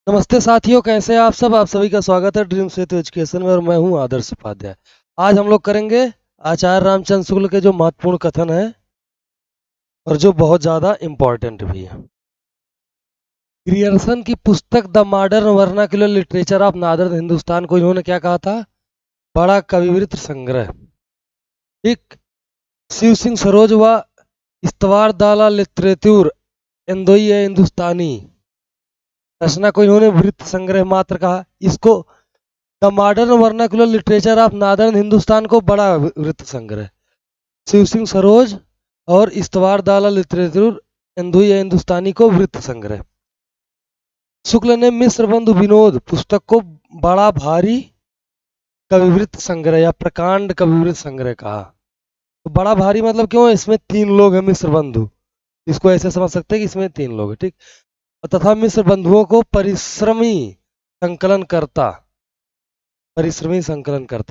नमस्ते साथियों, कैसे हैं आप सब। आप सभी का स्वागत है ड्रीम सेतु एजुकेशन में और मैं हूं आदर्श उपाध्याय। आज हम लोग करेंगे आचार्य रामचंद्र शुक्ल के जो महत्वपूर्ण कथन है और जो बहुत ज़्यादा इम्पोर्टेंट भी है। ग्रियर्सन की पुस्तक the modern vernacular literature of northern Hindustan को इन्होंने क्या कहा था? बड़ा कविवृत्त संग्रह। ठीक। शिव सिंह सरोज व इस्तवार दाला लिटरेचर इंदोई हिंदुस्तानी रचना को इन्होंने वृत्त संग्रह मात्र कहा। इसको the modern vernacular literature of northern Hindustan को बड़ा वृत्त संग्रह, शिव सिंह सरोज और इस्तवार दाला लिटरेचर इंदुई हिंदुस्तानी को वृत्त संग्रह। शुक्ल ने मिश्र बंधु विनोद पुस्तक को बड़ा भारी कविवृत्त संग्रह या प्रकांड कविवृत्त संग्रह कहा। तो बड़ा भारी मतलब क्यों? इसमें 3 लोग हैं मिश्र बंधु, इसको ऐसे समझ सकते हैं कि इसमें 3 लोग हैं। ठीक। तथा मिश्र बंधुओं को परिश्रमी संकलन करता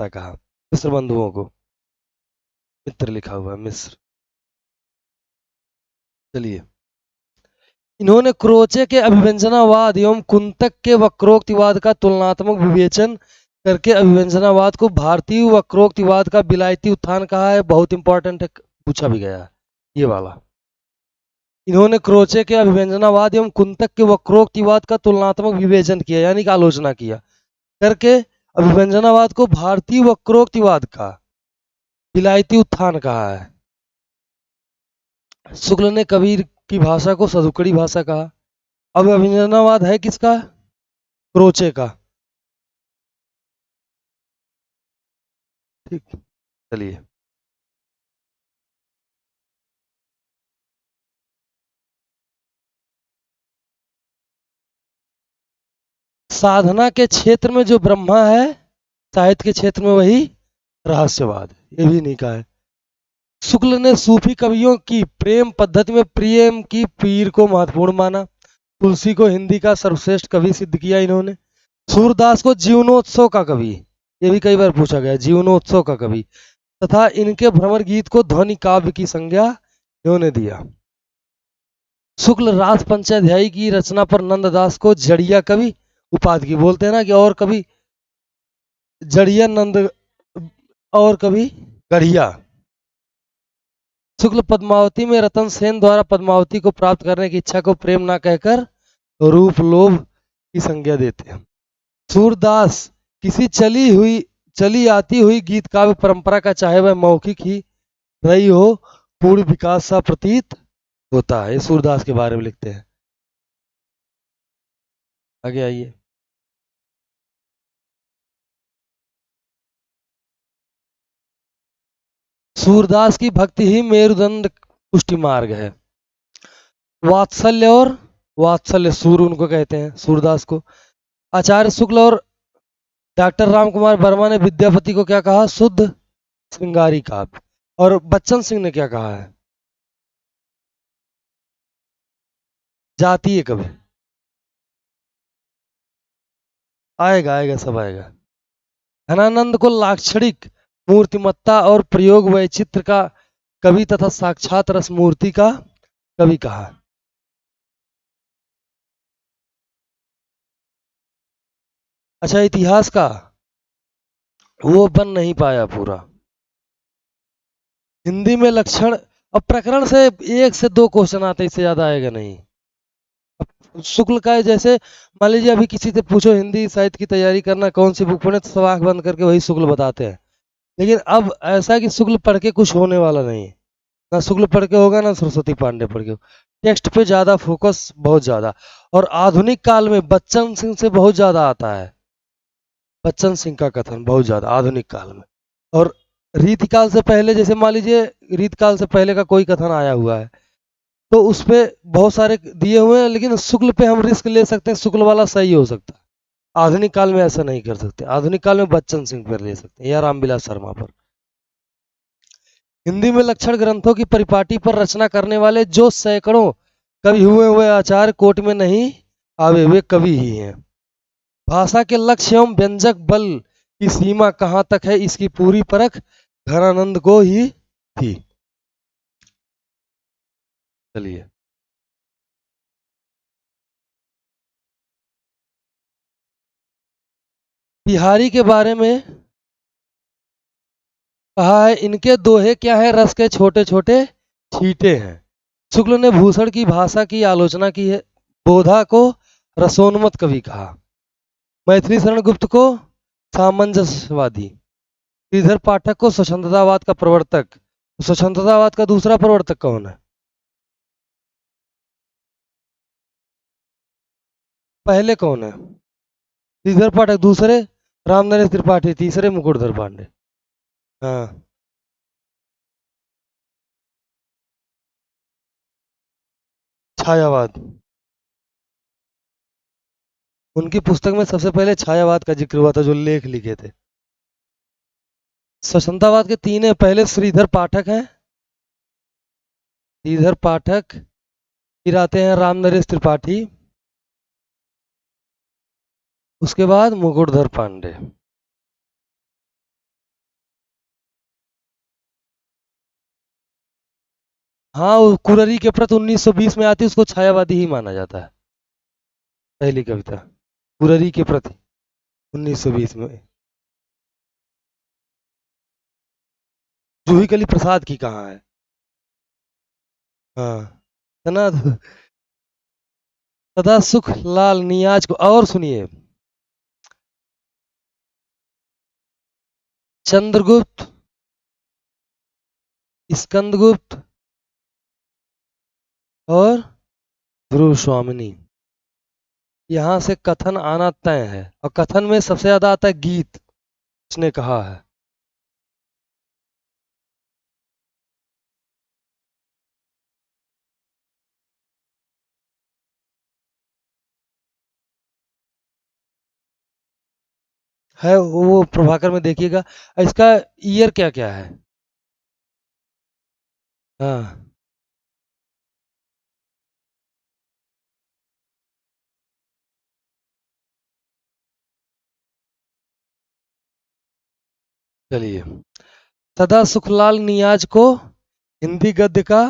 कहा। मिश्र बंधुओं को मित्र लिखा हुआ है, मिश्र। चलिए, इन्होंने क्रोचे के अभिव्यंजनावाद एवं कुंतक के वक्रोक्तिवाद का तुलनात्मक विवेचन करके अभिव्यंजनावाद को भारतीय वक्रोक्तिवाद का विलायती उत्थान कहा है। बहुत इंपॉर्टेंट है, पूछा भी गया है ये वाला। इन्होंने क्रोचे के अभिव्यंजनावाद एवं कुंतक के वक्रोक्तिवाद का तुलनात्मक विवेचन किया, यानी कि आलोचना किया करके अभिव्यंजनावाद को भारतीय वक्रोक्तिवाद का विलायती उत्थान कहा है। शुक्ल ने कबीर की भाषा को सदुकड़ी भाषा कहा। अब अभिव्यंजनावाद है किसका? क्रोचे का। ठीक। चलिए, साधना के क्षेत्र में जो ब्रह्मा है, साहित्य के क्षेत्र में वही रहस्यवाद, ये भी नहीं कहा है। शुक्ल ने सूफी कवियों की प्रेम पद्धति में प्रेम की पीर को महत्वपूर्ण माना। तुलसी को हिंदी का सर्वश्रेष्ठ कवि सिद्ध किया इन्होंने। सूरदास को जीवनोत्सव का कवि, ये भी कई बार पूछा गया, जीवनोत्सव का कवि, तथा इनके भ्रमर गीत को ध्वनि काव्य की संज्ञा इन्होंने दिया। शुक्ल रास पंचाध्यायी की रचना पर नंददास को जड़िया कवि उपाधि की, बोलते हैं ना कि और कवि जड़िया नंद और कवि गढ़िया। शुक्ल पद्मावती में रतन सेन द्वारा पद्मावती को प्राप्त करने की इच्छा को प्रेम ना कहकर रूप लोभ की संज्ञा देते हैं। सूरदास किसी चली आती हुई गीत काव्य परंपरा का, चाहे वह मौखिक ही रही हो, पूर्ण विकास सा प्रतीत होता है। सूरदास के बारे में लिखते हैं। आगे आइए। सूरदास की भक्ति ही मेरुदंड पुष्टि मार्ग है। वात्सल्य सूर उनको कहते हैं, सूरदास को। आचार्य शुक्ल और डॉक्टर राम कुमार वर्मा ने विद्यापति को क्या कहा? शुद्ध श्रृंगारी काव्य। और बच्चन सिंह ने क्या कहा है? जातीय कवि। आएगा आएगा, सब आएगा। धनानंद को लाक्षणिक मूर्तिमत्ता और प्रयोग वैचित्र का कवि तथा साक्षात रस मूर्ति का कवि कहा। अच्छा, इतिहास का वो बन नहीं पाया पूरा। हिंदी में लक्षण, अब प्रकरण से 1 से 2 क्वेश्चन आते, इससे ज्यादा आएगा नहीं। शुक्ल का है, जैसे मान लीजिए अभी किसी से पूछो हिंदी साहित्य की तैयारी करना, कौन सी बुक पढ़े, तो सब आंख बंद करके वही शुक्ल बताते हैं। लेकिन अब ऐसा है कि शुक्ल पढ़ के कुछ होने वाला नहीं, ना शुक्ल पढ़ के होगा ना सरस्वती पांडे पढ़ के। टेक्स्ट पे ज्यादा फोकस, बहुत ज्यादा। और आधुनिक काल में बच्चन सिंह से बहुत ज्यादा आता है, बच्चन सिंह का कथन बहुत ज्यादा आधुनिक काल में। और रीतिकाल से पहले, जैसे मान लीजिए रीतकाल से पहले का कोई कथन आया हुआ है तो उस पे बहुत सारे दिए हुए हैं, लेकिन शुक्ल पे हम रिस्क ले सकते हैं, शुक्ल वाला सही हो सकता है। आधुनिक काल में ऐसा नहीं कर सकते। आधुनिक काल में बच्चन सिंह पर ले सकते हैं या रामविलास शर्मा पर। हिंदी में लक्षण ग्रंथों की परिपाटी पर रचना करने वाले जो सैकड़ों कवि हुए आचार्य कोट में नहीं आवे, वे कवि ही हैं। भाषा के लक्ष्य एवं व्यंजक बल की सीमा कहाँ तक है, इसकी पूरी परख घनानंद को ही थी। चलिए, बिहारी के बारे में कहा है, इनके दोहे क्या है, रस के छोटे छोटे छींटे हैं। शुक्ल ने भूषण की भाषा की आलोचना की है, बोधा को रसोन्मत कवि कहा, मैथिली शरण गुप्त को सामंजस्यवादी, श्रीधर पाठक को स्वच्छंदतावाद का प्रवर्तक। स्वच्छंदतावाद का दूसरा प्रवर्तक कौन है? पहले कौन है? श्रीधर पाठक, दूसरे रामनरेश त्रिपाठी, तीसरे मुकुटधर पांडे। हाँ, छायावाद। उनकी पुस्तक में सबसे पहले छायावाद का जिक्र हुआ था, जो लेख लिखे थे। स्वच्छंदतावाद के तीन है, पहले श्रीधर पाठक हैं, श्रीधर पाठक, फिर आते हैं रामनरेश त्रिपाठी, उसके बाद मुकुटधर पांडे। हाँ, वो कुररी के प्रति 1920 में आती है, उसको छायावादी ही माना जाता है। पहली कविता कुररी के प्रति 1920 में, जूही कली प्रसाद की कहाँ है? हाँ, है ना। सदा सुख लाल नियाज को, और सुनिए, चंद्रगुप्त, स्कंदगुप्त और ध्रुव स्वामिनी, यहाँ से कथन आना तय है, और कथन में सबसे ज्यादा आता है गीत, उसने कहा है वो प्रभाकर में देखिएगा। इसका ईयर क्या क्या है? हाँ, चलिए, सदा सुखलाल नियाज को हिंदी गद्य का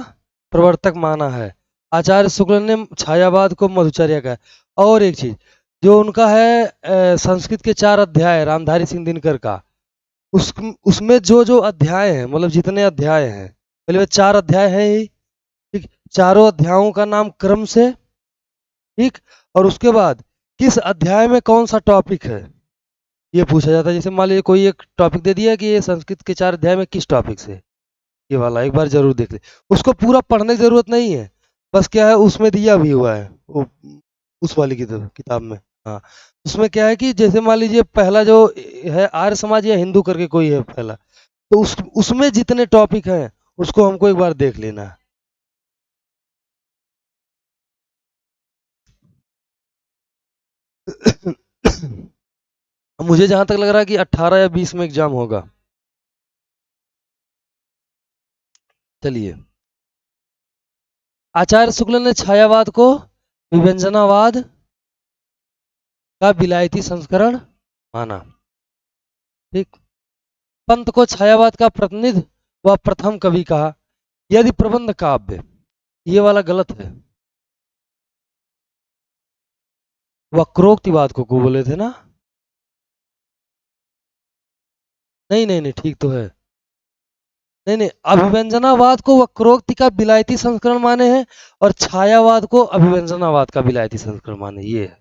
प्रवर्तक माना है, आचार्य शुक्ल ने छायावाद को मधुचर्या का है। और एक चीज, जो उनका है संस्कृत के 4 अध्याय रामधारी सिंह दिनकर का, उस उसमें जो जो अध्याय हैं, मतलब जितने अध्याय हैं, पहले वे 4 अध्याय हैं ही, ठीक, चारों अध्यायों का नाम क्रम से, ठीक, और उसके बाद किस अध्याय में कौन सा टॉपिक है, ये पूछा जाता है। जैसे मान लीजिए कोई एक टॉपिक दे दिया कि ये संस्कृत के 4 अध्याय में किस टॉपिक से, ये वाला एक बार जरूर देख ले। उसको पूरा पढ़ने की जरूरत नहीं है, बस क्या है उसमें दिया भी हुआ है वो, उस वाली किताब में। हाँ, उसमें क्या है कि जैसे मान लीजिए पहला जो है आर्य समाज या हिंदू करके कोई है पहला, तो उसमें जितने टॉपिक हैं उसको हमको एक बार देख लेना है। मुझे जहां तक लग रहा है कि 18 या 20 में एग्जाम होगा। चलिए, आचार्य शुक्ल ने छायावाद को विव्यंजनावाद का विलायती संस्करण माना, ठीक, पंत को छायावाद का प्रतिनिधि व प्रथम कवि कहा। यदि प्रबंध काव्य, ये वाला गलत है, वक्रोक्तिवाद को बोले थे ना? नहीं नहीं नहीं, ठीक तो है। नहीं नहीं, अभिव्यंजनावाद को वक्रोक्ति का विलायती संस्करण माने हैं, और छायावाद को अभिव्यंजनावाद का विलायती संस्करण माने, ये है।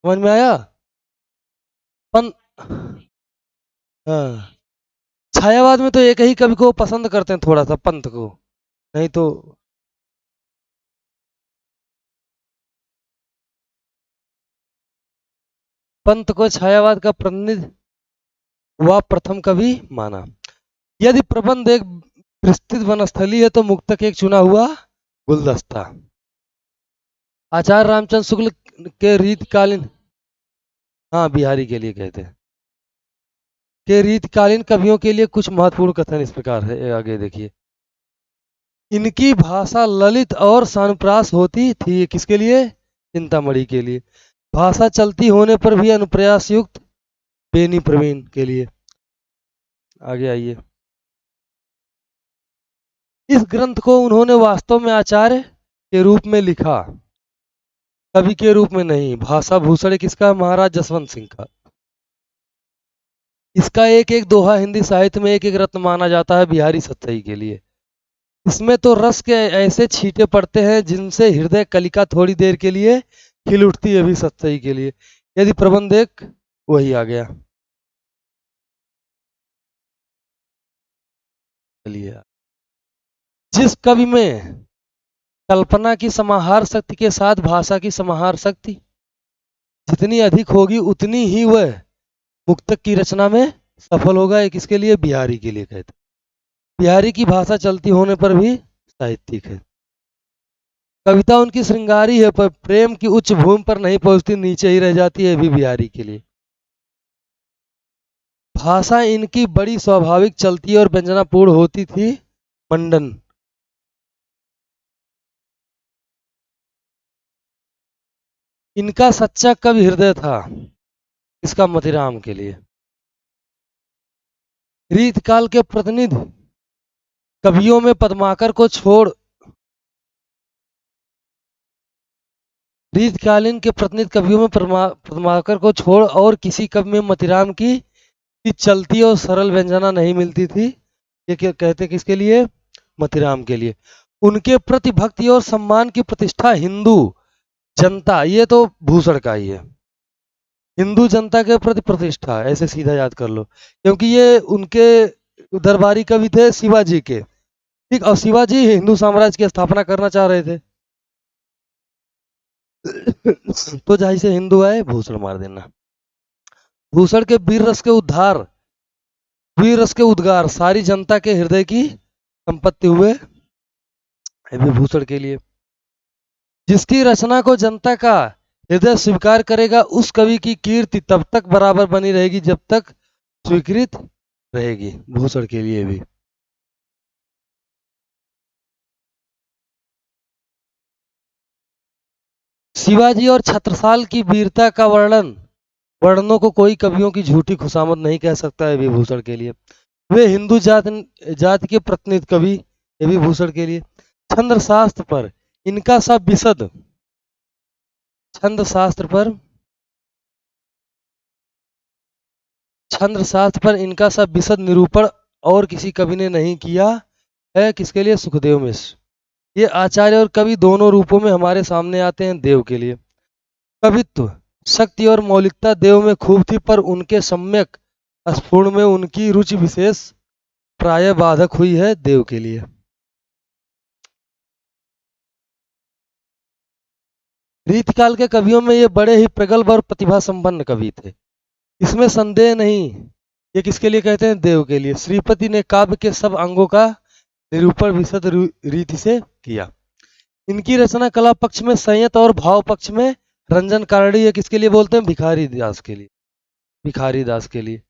समझ में आया? पंत, हाँ, छायावाद में तो एक ही कवि को पसंद करते हैं थोड़ा सा, पंत को, नहीं तो। पंत को छायावाद का प्रतिनिधि व प्रथम कवि माना। यदि प्रबंध एक विस्तृत वनस्थली है तो मुक्तक एक चुना हुआ गुलदस्ता। आचार्य रामचंद्र शुक्ल के रीतकालीन, हाँ बिहारी के लिए कहते हैं, के रीतकालीन कवियों के लिए कुछ महत्वपूर्ण कथन इस प्रकार है, आगे देखिए। इनकी भाषा ललित और सानुप्रास होती थी, किसके लिए? चिंतामणि के लिए। भाषा चलती होने पर भी अनुप्रयास युक्त बेनी प्रवीण के लिए। आगे आइए, इस ग्रंथ को उन्होंने वास्तव में आचार्य के रूप में लिखा, कवि के रूप में नहीं। भाषा भूषण किसका? महाराज जसवंत सिंह का। इसका एक एक दोहा हिंदी साहित्य में एक एक रत्न माना जाता है बिहारी सत्सई के लिए। इसमें तो रस के ऐसे छींटे पड़ते हैं जिनसे हृदय कलिका थोड़ी देर के लिए खिल उठती है भी सत्सई के लिए। यदि प्रबंध एक वही आ गया। चलिए, जिस कवि में कल्पना की समाहार शक्ति के साथ भाषा की समाहार शक्ति जितनी अधिक होगी उतनी ही वह मुक्तक की रचना में सफल होगा। एक इसके लिए बिहारी के लिए कहते हैं। बिहारी की भाषा चलती होने पर भी साहित्यिक है। कविता उनकी श्रृंगारी है पर प्रेम की उच्च भूमि पर नहीं पहुंचती, नीचे ही रह जाती है भी बिहारी के लिए। भाषा इनकी बड़ी स्वाभाविक चलती और व्यंजनापूर्ण होती थी। मंडन। इनका सच्चा कवि हृदय था। इसका मतिराम के लिए। रीतकाल के प्रतिनिधि कवियों में पद्माकर को छोड़ रीतकालीन के प्रतिनिधि कवियों में पद्माकर को छोड़ और किसी कवि में मतिराम की चलती और सरल व्यंजना नहीं मिलती थी। ये क्या कहते किसके लिए? मतिराम के लिए। उनके प्रति भक्ति और सम्मान की प्रतिष्ठा हिंदू जनता, ये तो भूषण का ही है। हिंदू जनता के प्रति प्रतिष्ठा, ऐसे सीधा याद कर लो, क्योंकि ये उनके दरबारी कवि थे शिवाजी के। ठीक, और शिवाजी हिंदू साम्राज्य की स्थापना करना चाह रहे थे। तो जहां से हिंदू आए भूषण मार देना। भूषण के वीर रस के उद्धार, वीर रस के उद्गार सारी जनता के हृदय की संपत्ति हुए विभूषण के लिए। जिसकी रचना को जनता का हृदय स्वीकार करेगा उस कवि की कीर्ति तब तक बराबर बनी रहेगी जब तक स्वीकृत रहेगी। भूषण के लिए भी। शिवाजी और छत्रसाल की वीरता का वर्णनों को कोई कवियों की झूठी खुशामद नहीं कह सकता है विभूषण के लिए। वे हिंदू जाति के प्रतिनिधि कवि ये विभूषण के लिए। छंद शास्त्र पर इनका सा विशद छंद शास्त्र पर छंद शास्त्र पर इनका सा विशद निरूपण और किसी कवि ने नहीं किया है। किसके लिए? सुखदेव मिश्र। ये आचार्य और कवि दोनों रूपों में हमारे सामने आते हैं देव के लिए। कवित्व शक्ति और मौलिकता देव में खूब थी पर उनके सम्यक स्फुरण में उनकी रुचि विशेष प्राय बाधक हुई है देव के लिए। रीतकाल के कवियों में ये बड़े ही प्रगल्भ और प्रतिभा संपन्न कवि थे, इसमें संदेह नहीं। ये किसके लिए कहते हैं? देव के लिए। श्रीपति ने काव्य के सब अंगों का निरूपण विशद रीति से किया। इनकी रचना कला पक्ष में संयत और भाव पक्ष में रंजन कारणी। ये किसके लिए बोलते हैं? भिखारी दास के लिए। भिखारी दास के लिए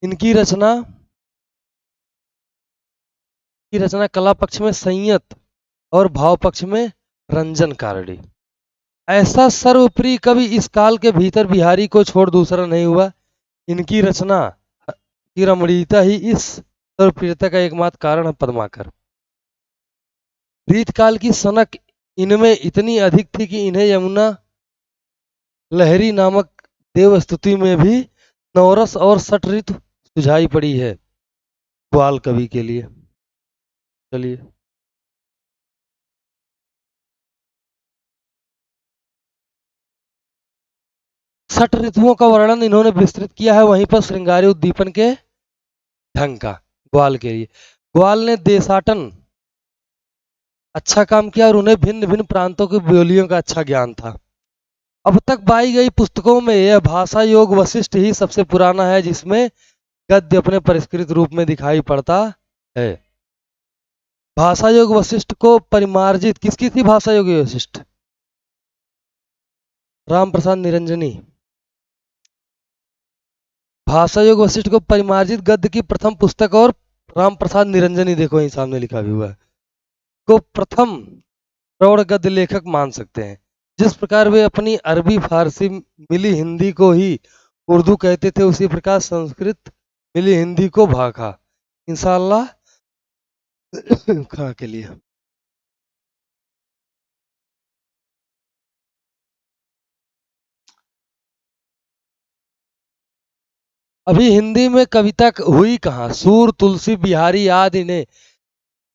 इनकी रचना कला पक्ष में संयत और भाव पक्ष में रंजन कारणी। ऐसा सर्वप्रिय कवि इस काल के भीतर बिहारी को छोड़ दूसरा नहीं हुआ। इनकी रचना की रमणीयता ही इस सर्वप्रियता का एकमात्र कारण है। पद्माकर। रीतकाल की सनक इनमें इतनी अधिक थी कि इन्हें यमुना लहरी नामक देव स्तुति में भी नवरस और सठ ऋतु सुझाई पड़ी है ग्वाल कवि के लिए। चलिए, सठ ऋतुओं का वर्णन इन्होंने विस्तृत किया है, वहीं पर श्रृंगारी उद्दीपन के ढंग का ग्वाल के लिए। ग्वाल ने देशाटन अच्छा काम किया और उन्हें भिन्न भिन्न प्रांतों की बोलियों का अच्छा ज्ञान था। अब तक पाई गई पुस्तकों में यह भाषा योग वशिष्ठ ही सबसे पुराना है जिसमें गद्य अपने परिष्कृत रूप में दिखाई पड़ता है। भाषा योग वशिष्ठ को परिमार्जित किसकी थी? भाषा योग वशिष्ठ राम प्रसाद निरंजनी। भाषा योग वशिष्ठ को परिमार्जित गद्य की प्रथम पुस्तक और राम प्रसाद निरंजनी, देखो यही सामने लिखा भी हुआ है, को प्रथम प्रौढ़ गद्य लेखक मान सकते हैं। जिस प्रकार वे अपनी अरबी फारसी मिली हिंदी को ही उर्दू कहते थे उसी प्रकार संस्कृत मिली हिंदी को भाखा इंशाल्लाह खा के लिए। अभी हिंदी में कविता हुई कहाँ? सूर, तुलसी, बिहारी आदि ने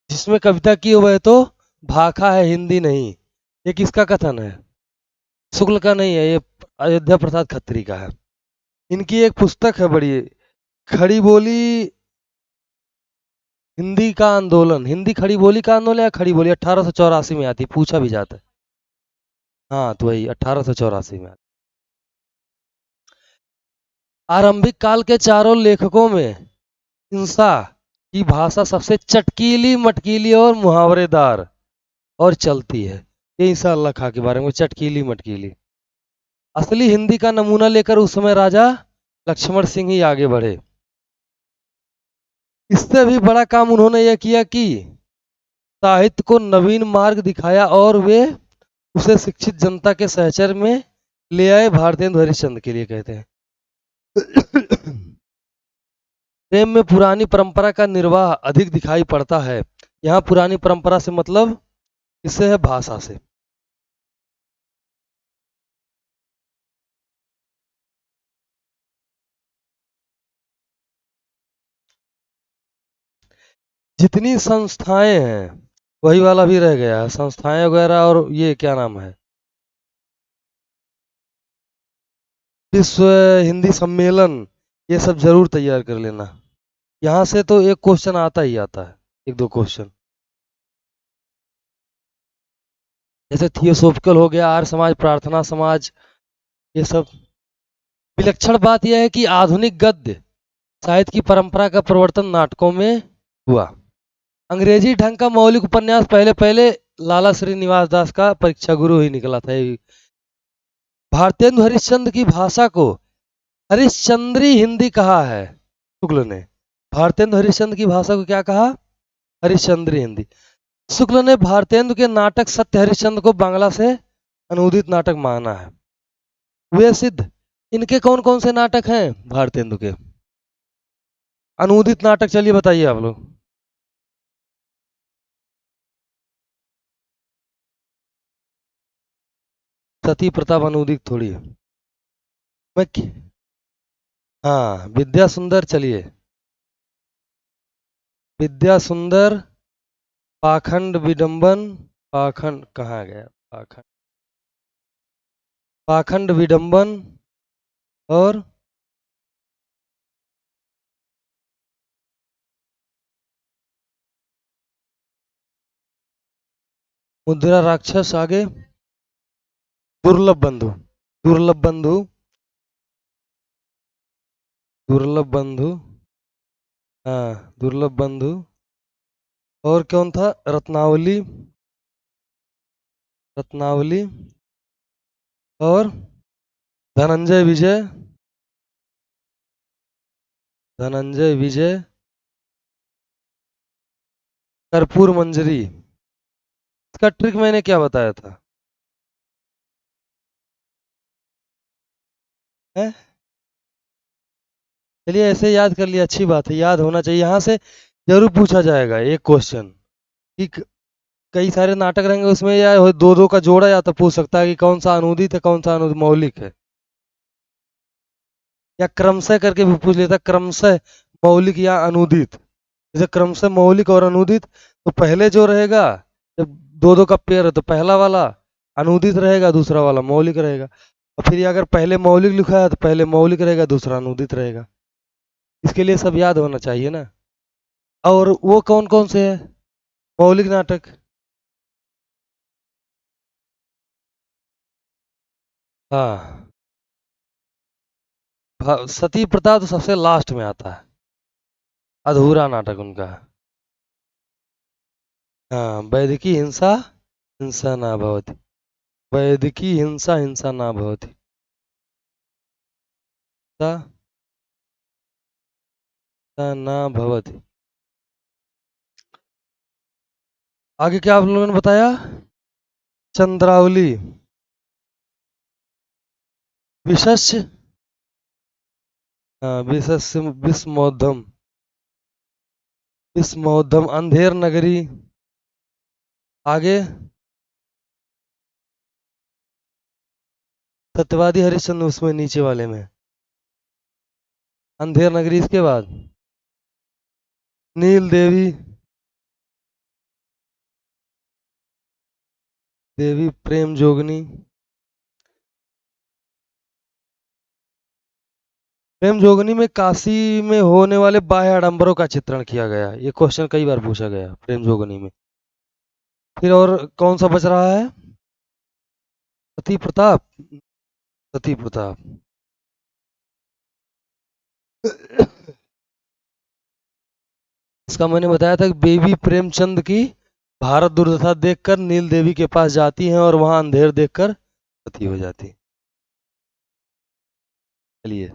जिसमें कविता की हो वह तो भाखा है, हिंदी नहीं। ये किसका कथन है? शुक्ल का नहीं है, ये अयोध्या प्रसाद खत्री का है। इनकी एक पुस्तक है बड़ी, खड़ी बोली हिंदी का आंदोलन, हिंदी खड़ी बोली का आंदोलन या खड़ी बोली, 1884 में आती, पूछा भी जाता है। हाँ तो वही 1884 में। आरंभिक काल के चारों लेखकों में हिंसा की भाषा सबसे चटकीली, मटकीली और मुहावरेदार और चलती है। ये ईसा अल्लाह खां के बारे में, चटकीली मटकीली। असली हिंदी का नमूना लेकर उस समय राजा लक्ष्मण सिंह ही आगे बढ़े। इससे भी बड़ा काम उन्होंने यह किया कि साहित्य को नवीन मार्ग दिखाया और वे उसे शिक्षित जनता के सहचर में ले आए। भारतेंदु हरिश्चंद्र के लिए कहते हैं प्रेम में पुरानी परंपरा का निर्वाह अधिक दिखाई पड़ता है। यहाँ पुरानी परंपरा से मतलब इससे है भाषा से। जितनी संस्थाएं हैं वही वाला भी रह गया है, संस्थाएं वगैरह। और ये क्या नाम है, विश्व हिंदी सम्मेलन, ये सब जरूर तैयार कर लेना। यहाँ से तो एक क्वेश्चन आता ही आता है, एक दो क्वेश्चन। जैसे थियोसॉफिकल हो गया, आर्य समाज, प्रार्थना समाज, ये सब। विलक्षण बात यह है कि आधुनिक गद्य साहित्य की परंपरा का प्रवर्तन नाटकों में हुआ। अंग्रेजी ढंग का मौलिक उपन्यास पहले पहले लाला श्रीनिवास दास का परीक्षा गुरु ही निकला था। भारतेंदु हरिश्चंद्र की भाषा को हरिश्चंद्री हिंदी कहा है शुक्ल ने। भारतेंदु हरिश्चंद्र की भाषा को क्या कहा? हरिश्चंद्री हिंदी। शुक्ल ने भारतेंदु के नाटक सत्य हरिश्चंद्र को बांग्ला से अनुदित नाटक माना है। वे सिद्ध इनके कौन कौन से नाटक हैं भारतेंदु के अनुदित नाटक? चलिए बताइए आप लोग। सती प्रताप अनुदित थोड़ी है। मैं हाँ, विद्या सुंदर, चलिए। विद्या सुंदर, पाखंड विडंबन, पाखंड कहाँ गया, पाखंड, पाखंड विडंबन और मुद्रा राक्षस, आगे दुर्लभ बंधु, दुर्लभ बंधु, दुर्लभ बंधु, हाँ दुर्लभ बंधु। और कौन था? रत्नावली, रत्नावली। और धनंजय विजय, धनंजय विजय, कर्पूर मंजरी। इसका ट्रिक मैंने क्या बताया था? है? चलिए ऐसे याद कर लिया, अच्छी बात है, याद होना चाहिए। यहाँ से जरूर पूछा जाएगा एक क्वेश्चन कि कई सारे नाटक रहेंगे उसमें, या दो दो का जोड़ा, या तो पूछ सकता है कि कौन सा अनुदित है कौन सा अनुदित मौलिक है, या क्रमशः करके भी पूछ लेता, क्रमशः मौलिक या अनुदित। जैसे क्रमशः मौलिक और अनुदित, तो पहले जो रहेगा, जब दो दो का पेयर है तो पहला वाला अनुदित रहेगा, दूसरा वाला मौलिक रहेगा। और फिर अगर पहले मौलिक लिखा है तो पहले मौलिक रहेगा, दूसरा अनुदित रहेगा। इसके लिए सब याद होना चाहिए ना। और वो कौन कौन से है मौलिक नाटक? हाँ, सती प्रथा तो सबसे लास्ट में आता है, अधूरा नाटक उनका। हाँ, वैदिकी हिंसा, हिंसा ना भवति, वैदिकी हिंसा, हिंसा ना भवति, हिंसा ना भवति। आगे क्या आप लोगों ने बताया? चंद्रावली, विशस्य, हाँ विशस्य, विस्मोद्धम, विस्मोद्धम, अंधेर नगरी। आगे सत्यवादी हरिश्चंद्र उसमें नीचे वाले में। अंधेर नगरी, इसके बाद नील देवी, देवी प्रेम जोगनी। प्रेम जोगनी में काशी में होने वाले बाह्य आडंबरों का चित्रण किया गया। ये क्वेश्चन कई बार पूछा गया प्रेम जोगनी में। फिर और कौन सा बच रहा है? सती प्रताप। सती प्रताप। इसका मैंने बताया था कि बेबी प्रेमचंद की भारत दुर्दशा देखकर नील देवी के पास जाती हैं और वहां अंधेर देखकर सती हो जाती। चलिए,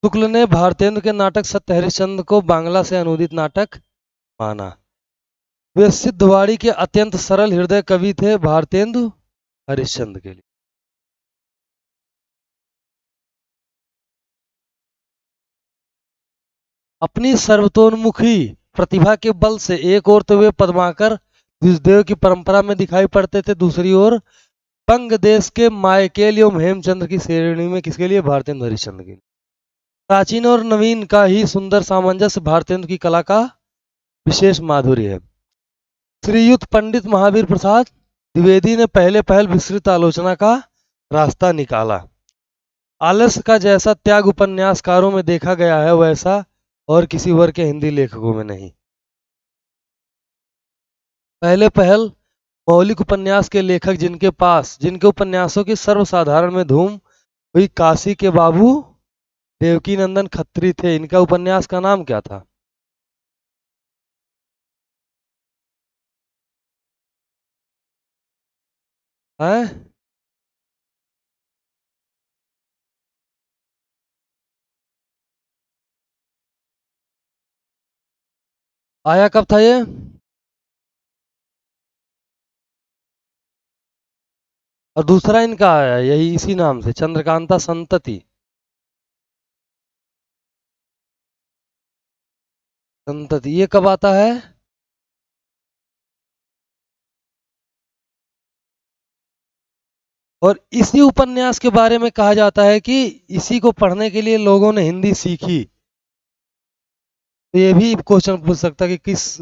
शुक्ल ने भारतेंदु के नाटक सत्य हरिश्चंद्र को बांग्ला से अनुदित नाटक माना। वे सिद्धवाड़ी के अत्यंत सरल हृदय कवि थे भारतेंदु हरिश्चंद्र के लिए। अपनी सर्वतोन्मुखी प्रतिभा के बल से एक ओर तो वे पद्माकर द्विजदेव की परंपरा में दिखाई पड़ते थे, दूसरी ओर बंग देश के माइकेल एवं हेमचंद्र की श्रेणी में। किसके लिए? भारतेंदु हरिश्चंद्र के लिए। प्राचीन और नवीन का ही सुंदर सामंजस्य भारतेंदु की कला का विशेष माधुर्य है। श्रीयुत पंडित महावीर प्रसाद द्विवेदी ने पहले पहल विस्तृत आलोचना का रास्ता निकाला। आलस्य का जैसा त्याग उपन्यासकारों में देखा गया है, वैसा और किसी वर्ग के हिंदी लेखकों में नहीं। पहले पहल मौलिक उपन्यास के लेखक जिनके उपन्यासों की सर्वसाधारण में धूम हुई, काशी के बाबू देवकी नंदन खत्री थे। इनका उपन्यास का नाम क्या था? है? आया कब था ये? और दूसरा इनका आया यही इसी नाम से, चंद्रकांता संतति। संतति ये कब आता है? और इसी उपन्यास के बारे में कहा जाता है कि इसी को पढ़ने के लिए लोगों ने हिंदी सीखी। तो ये भी क्वेश्चन पूछ सकता है कि किस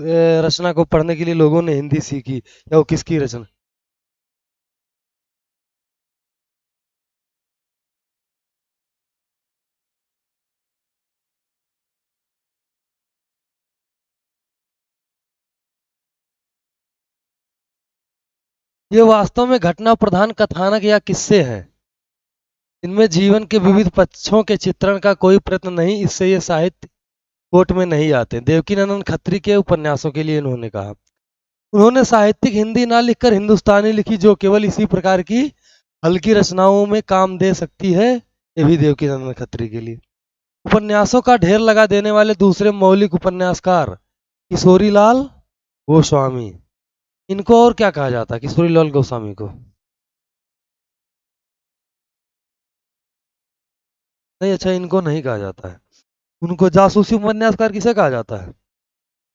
रचना को पढ़ने के लिए लोगों ने हिंदी सीखी, या वो किसकी रचना। ये वास्तव में घटना प्रधान कथानक या किस्से हैं। इनमें जीवन के विविध पक्षों के चित्रण का कोई प्रयत्न नहीं, इससे ये साहित्य कोट में नहीं आते। देवकीनंदन खत्री के उपन्यासों के लिए इन्होंने कहा, उन्होंने साहित्यिक हिंदी ना लिखकर हिंदुस्तानी लिखी, जो केवल इसी प्रकार की हल्की रचनाओं में काम दे सकती है। ये भी देवकीनंदन खत्री के लिए। उपन्यासों का ढेर लगा देने वाले दूसरे मौलिक उपन्यासकार किशोरीलाल गोस्वामी। इनको और क्या कहा जाता है किशोरीलाल गोस्वामी को? नहीं, अच्छा, इनको नहीं कहा जाता है। उनको जासूसी उपन्यासकार किसे कहा जाता है?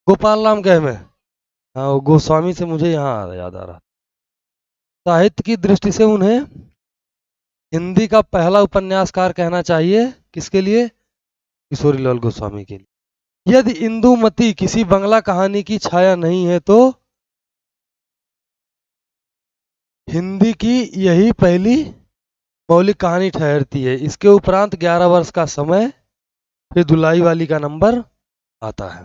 गोपाल राम कहमे। हाँ, वो गोस्वामी से मुझे यहाँ याद आ रहा। साहित्य की दृष्टि से उन्हें हिंदी का पहला उपन्यासकार कहना चाहिए। किसके लिए? किशोरीलाल गोस्वामी के लिए। यदि इंदुमती किसी बंगला कहानी की छाया नहीं है, तो हिंदी की यही पहली मौलिक कहानी ठहरती है। इसके उपरांत 11 वर्ष का समय, फिर धुलाई वाली का नंबर आता है।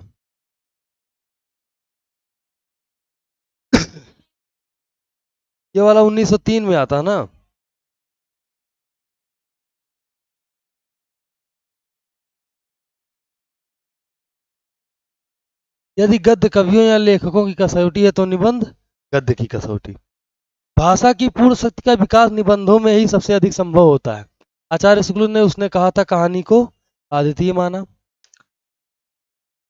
ये वाला 1903 में आता ना। यदि गद्य कवियों या लेखकों की कसौटी है, तो निबंध गद्य की कसौटी। भाषा की पूर्ण शक्ति का विकास निबंधों में ही सबसे अधिक संभव होता है। आचार्य शुक्ल ने उसने कहा था, कहानी को अद्वितीय माना।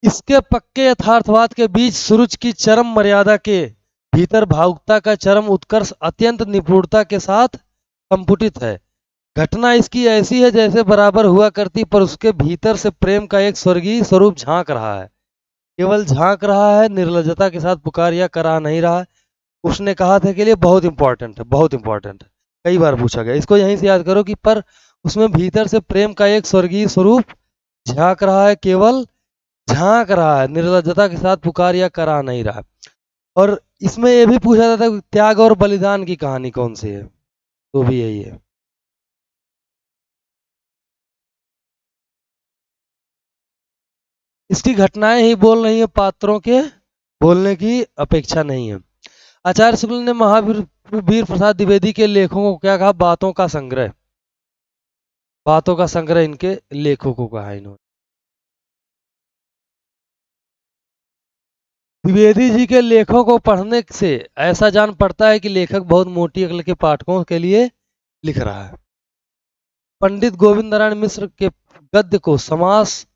इसके पक्के यथार्थवाद के बीच सुरुचि की चरम मर्यादा के भीतर भावुकता का चरम उत्कर्ष अत्यंत निपुणता के साथ संपुटित है। घटना इसकी ऐसी है जैसे बराबर हुआ करती, पर उसके भीतर से प्रेम का एक स्वर्गीय स्वरूप झांक रहा है। केवल झांक रहा है, निर्लजता के साथ पुकार या करा नहीं रहा है। उसने कहा था के लिए बहुत इंपॉर्टेंट है, बहुत इंपॉर्टेंट है। कई बार पूछा गया, इसको यहीं से याद करो कि पर उसमें भीतर से प्रेम का एक स्वर्गीय स्वरूप झांक रहा है, केवल झांक रहा है, निर्लज्जता के साथ पुकार या करा नहीं रहा। और इसमें यह भी पूछा जाता है कि त्याग और बलिदान की कहानी कौन सी है, तो भी यही है। इसकी घटनाएं ही बोल रही है, पात्रों के बोलने की अपेक्षा नहीं है। आचार्य शुक्ल ने महावीर वीर प्रसाद द्विवेदी के लेखों को क्या कहा? बातों का संग्रह। बातों का संग्रह इनके लेखों को कहा इन्होंने। द्विवेदी जी के लेखों को पढ़ने से ऐसा जान पड़ता है कि लेखक बहुत मोटी अक्ल के पाठकों के लिए लिख रहा है। पंडित गोविंद नारायण मिश्र के गद्य को समास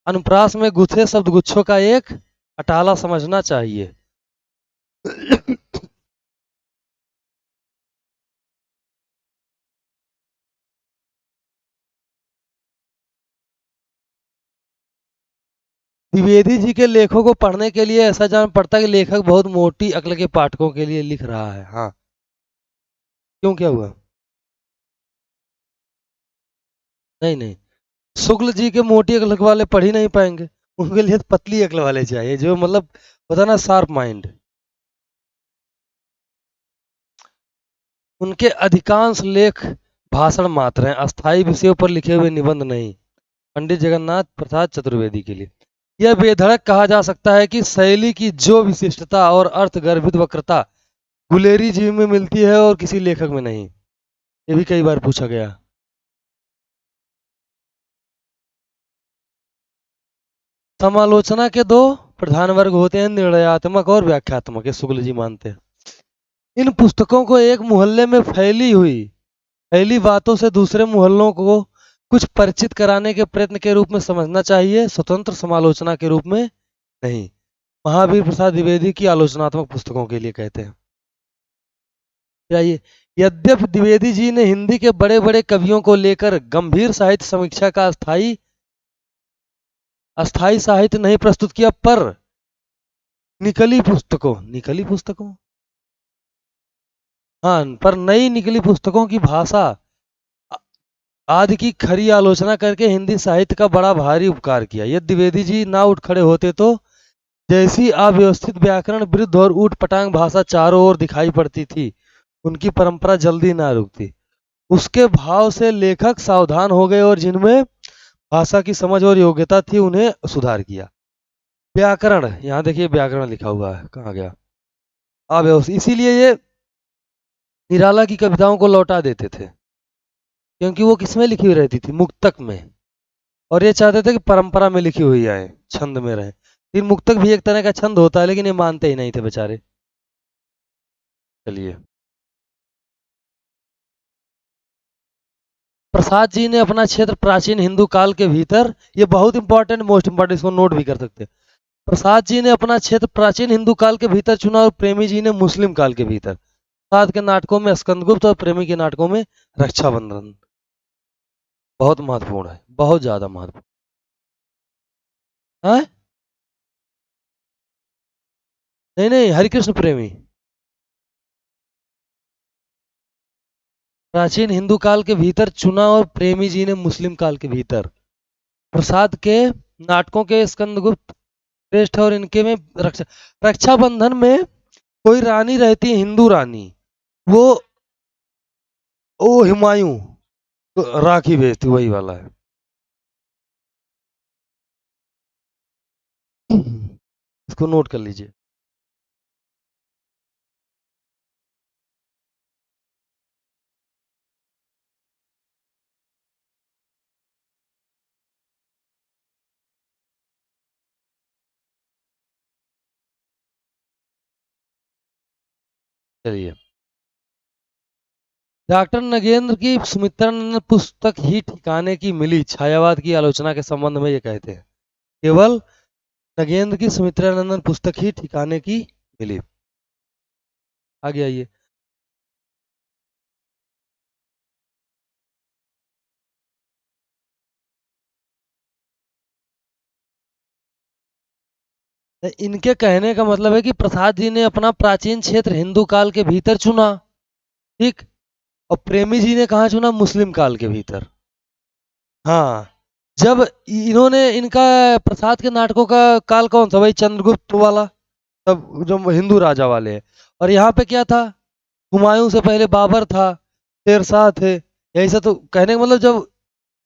अनुप्रास में गुथे शब्द गुच्छों का एक अटाला समझना चाहिए। द्विवेदी जी के लेखों को पढ़ने के लिए ऐसा जान पड़ता है कि लेखक बहुत मोटी अक्ल के पाठकों के लिए लिख रहा है। हाँ, क्यों, क्या हुआ? नहीं नहीं, शुक्ल जी के मोटी अक्ल वाले पढ़ ही नहीं पाएंगे, उनके लिए तो पतली अक्ल वाले चाहिए, जो मतलब होता ना, शार्प माइंड। उनके अधिकांश लेख भाषण मात्र हैं, अस्थायी विषयों पर लिखे हुए निबंध नहीं। पंडित जगन्नाथ प्रसाद चतुर्वेदी के लिए यह बेधड़क कहा जा सकता है कि शैली की जो विशिष्टता और अर्थ गर्भित वक्रता गुलेरी जी में मिलती है और किसी लेखक में नहीं। ये भी कई बार पूछा गया। समालोचना के दो प्रधान वर्ग होते हैं, निर्णयात्मक और व्याख्यात्मक, ये शुक्ल जी मानते हैं। इन पुस्तकों को एक मोहल्ले में फैली बातों से दूसरे मोहल्लों को कुछ परिचित कराने के प्रयत्न के रूप में समझना चाहिए, स्वतंत्र समालोचना के रूप में नहीं। महावीर प्रसाद द्विवेदी की आलोचनात्मक पुस्तकों के लिए कहते हैं। चाहिए, यद्यपि द्विवेदी जी ने हिंदी के बड़े बड़े कवियों को लेकर गंभीर साहित्य समीक्षा का अस्थाई अस्थाई साहित्य नहीं प्रस्तुत किया, पर निकली पुस्तकों, हाँ, पर नई निकली पुस्तकों की भाषा आदि की खरी आलोचना करके हिंदी साहित्य का बड़ा भारी उपकार किया। यदि द्विवेदी जी ना उठ खड़े होते तो जैसी अव्यवस्थित व्याकरण वृद्ध और ऊट पटांग भाषा चारों ओर दिखाई पड़ती थी, उनकी परंपरा जल्दी ना रुकती। उसके भाव से लेखक सावधान हो गए और जिनमें भाषा की समझ और योग्यता थी उन्हें सुधार किया। व्याकरण, यहाँ देखिए व्याकरण लिखा हुआ है, कहाँ गया? अव्यवस्थित, इसीलिए ये निराला की कविताओं को लौटा देते थे, क्योंकि वो किसमें लिखी हुई रहती थी? मुक्तक में। और ये चाहते थे कि परंपरा में लिखी हुई आए, छंद में रहे। फिर मुक्तक भी एक तरह का छंद होता है, लेकिन ये मानते ही नहीं थे बेचारे। चलिए, प्रसाद जी ने अपना क्षेत्र प्राचीन हिंदू काल के भीतर, ये बहुत इंपॉर्टेंट, मोस्ट इंपॉर्टेंट, इसको नोट भी कर सकते हैं। प्रसाद जी ने अपना क्षेत्र प्राचीन हिंदू काल के भीतर चुना और प्रेमी जी ने मुस्लिम काल के भीतर। प्रसाद के नाटकों में स्कंदगुप्त और प्रेमी के नाटकों में रक्षाबंधन बहुत महत्वपूर्ण है, बहुत ज्यादा महत्वपूर्ण है। नहीं नहीं, हरिकृष्ण प्रेमी प्राचीन हिंदू काल के भीतर चुना और प्रेमी जी ने मुस्लिम काल के भीतर। प्रसाद के नाटकों के स्कंदगुप्त श्रेष्ठ और इनके में रक्षाबंधन में कोई रानी रहती है, हिंदू रानी, वो ओ हुमायूं तो राखी भेजती, वही वाला है। इसको नोट कर लीजिए। चलिए, डॉक्टर नगेंद्र की सुमित्रानंद पुस्तक ही ठिकाने की मिली छायावाद की आलोचना के संबंध में ये कहते हैं, केवल नगेंद्र की सुमित्रानंदन पुस्तक ही ठिकाने की मिली। आगे आइए। इनके कहने का मतलब है कि प्रसाद जी ने अपना प्राचीन क्षेत्र हिंदू काल के भीतर चुना, ठीक, और प्रेमी जी ने कहाँ चुना? मुस्लिम काल के भीतर। हाँ, जब इन्होंने इनका प्रसाद के नाटकों का काल कौन सा? भाई चंद्रगुप्त वाला, तब जो हिंदू राजा वाले हैं। और यहाँ पे क्या था? हुमायूं से पहले बाबर था, शेरशाह थे। यही सब तो कहने का मतलब, जब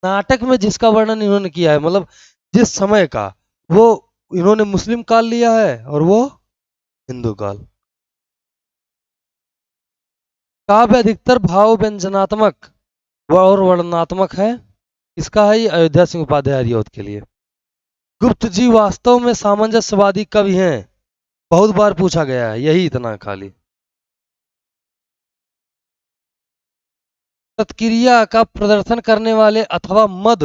नाटक में जिसका वर्णन इन्होंने किया है, मतलब जिस समय का, वो इन्होंने मुस्लिम काल लिया है और वो हिंदू काल। काव्य अधिकतर भाव व्यंजनात्मक और वर्णनात्मक है। इसका है ये अयोध्या सिंह उपाध्याय हरिऔध के लिए। गुप्त जी वास्तव में सामंजस्यवादी कवि हैं, बहुत बार पूछा गया है, यही इतना खाली। तत्क्रिया का प्रदर्शन करने वाले अथवा मद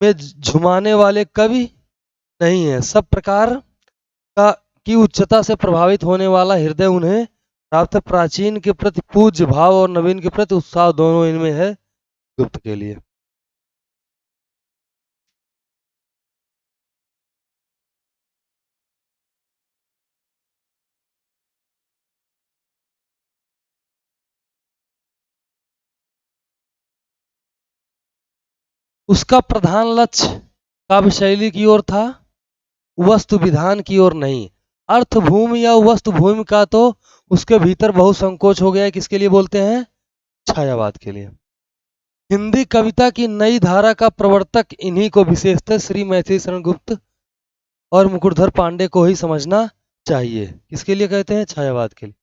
में झुमाने वाले कवि नहीं है। सब प्रकार का की उच्चता से प्रभावित होने वाला हृदय उन्हें प्राप्त है। प्राचीन के प्रति पूज्य भाव और नवीन के प्रति उत्साह दोनों इनमें है गुप्त के लिए। उसका प्रधान लक्ष्य काव्य शैली की ओर था, वस्तु विधान की ओर नहीं। अर्थभूमि या वस्तु भूमि का तो उसके भीतर बहुत संकोच हो गया है। किसके लिए बोलते हैं? छायावाद के लिए। हिंदी कविता की नई धारा का प्रवर्तक इन्हीं को, विशेषतः श्री मैथिली शरण गुप्त और मुकुटधर पांडे को ही समझना चाहिए। किसके लिए कहते हैं? छायावाद के लिए।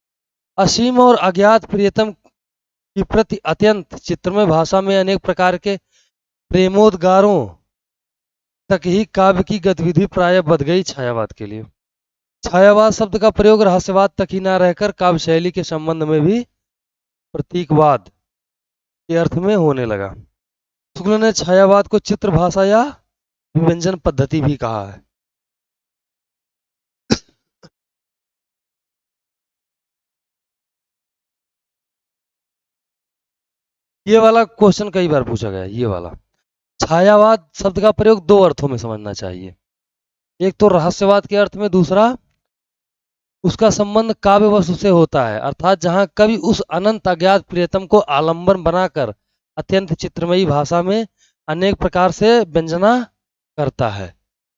असीम और अज्ञात प्रियतम की प्रति अत्यंत चित्रमय भाषा में अनेक प्रकार के प्रेमोद्गारों तक ही काव्य की गतिविधि प्राय बध गई छायावाद के लिए। छायावाद शब्द का प्रयोग रहस्यवाद तक ही न रहकर काव्य शैली के संबंध में भी प्रतीकवाद के अर्थ में होने लगा। शुक्ल ने छायावाद को चित्र भाषा या विव्यंजन पद्धति भी कहा है। ये वाला क्वेश्चन कई बार पूछा गया है, ये वाला। छायावाद शब्द का प्रयोग दो अर्थों में समझना चाहिए। एक तो रहस्यवाद के अर्थ में, दूसरा उसका संबंध काव्य वस्तु से होता है, अर्थात जहां कवि उस अनंत अज्ञात प्रियतम को आलंबन बनाकर अत्यंत चित्रमयी भाषा में अनेक प्रकार से व्यंजना करता है।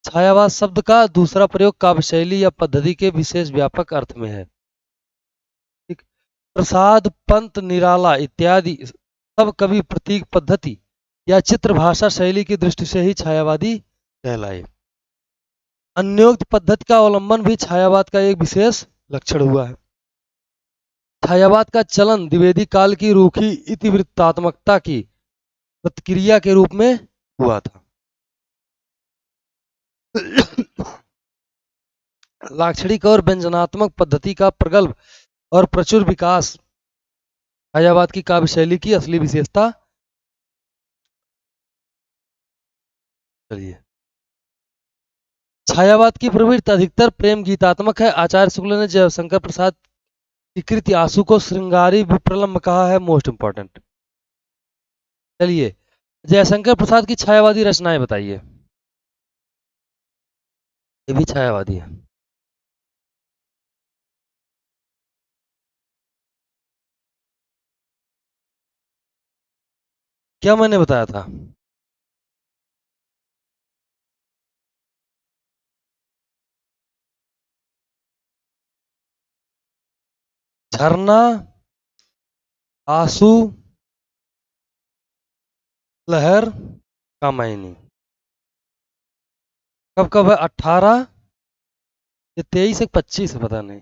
छायावाद शब्द का दूसरा प्रयोग काव्य शैली या पद्धति के विशेष व्यापक अर्थ में है। ठीक। प्रसाद, पंत, निराला इत्यादि सब कवि प्रतीक पद्धति या चित्र भाषा शैली की दृष्टि से ही छायावादी कहलाए। अन्योक्त पद्धति का अवलंबन भी छायावाद का एक विशेष लक्षण हुआ है। छायावाद का चलन द्विवेदी काल की रूखी इतिवृत्तात्मकता की प्रतिक्रिया के रूप में हुआ था। लाक्षणिक और व्यंजनात्मक पद्धति का प्रगल्भ और प्रचुर विकास छायावाद की काव्य शैली की असली विशेषता। चलिए, छायावाद की प्रवृत्ति अधिकतर प्रेम गीतात्मक है। आचार्य शुक्ल ने जयशंकर प्रसाद की कृति आंसू को श्रृंगारी विप्रलंब कहा है। Most important. चलिए, जयशंकर प्रसाद की छायावादी रचनाएं बताइए। ये भी छायावादी है। क्या मैंने बताया था? झरना, आंसू, लहर, कामायनी। कब कब है? 18, ये 23 है, 25 है, पता नहीं।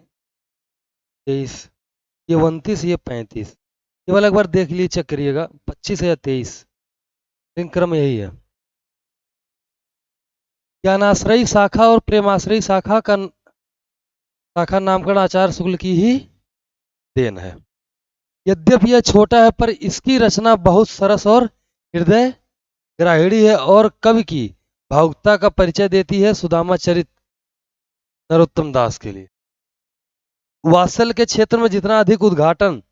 23, ये 29, ये 35। ये वाला एक बार देख लीजिए, चेक करिएगा 25 है या 23। लेकिन क्रम यही है। ज्ञानाश्रयी शाखा और प्रेमाश्रयी शाखा नामकरण आचार्य शुक्ल की ही देन है। यद्यपि यह छोटा है, पर इसकी रचना बहुत सरस और हृदय ग्राहिणी है और कवि की भावुकता का परिचय देती है। सुदामा चरित नरोत्तम दास के लिए वात्सल्य के क्षेत्र में जितना अधिक उद्घाटन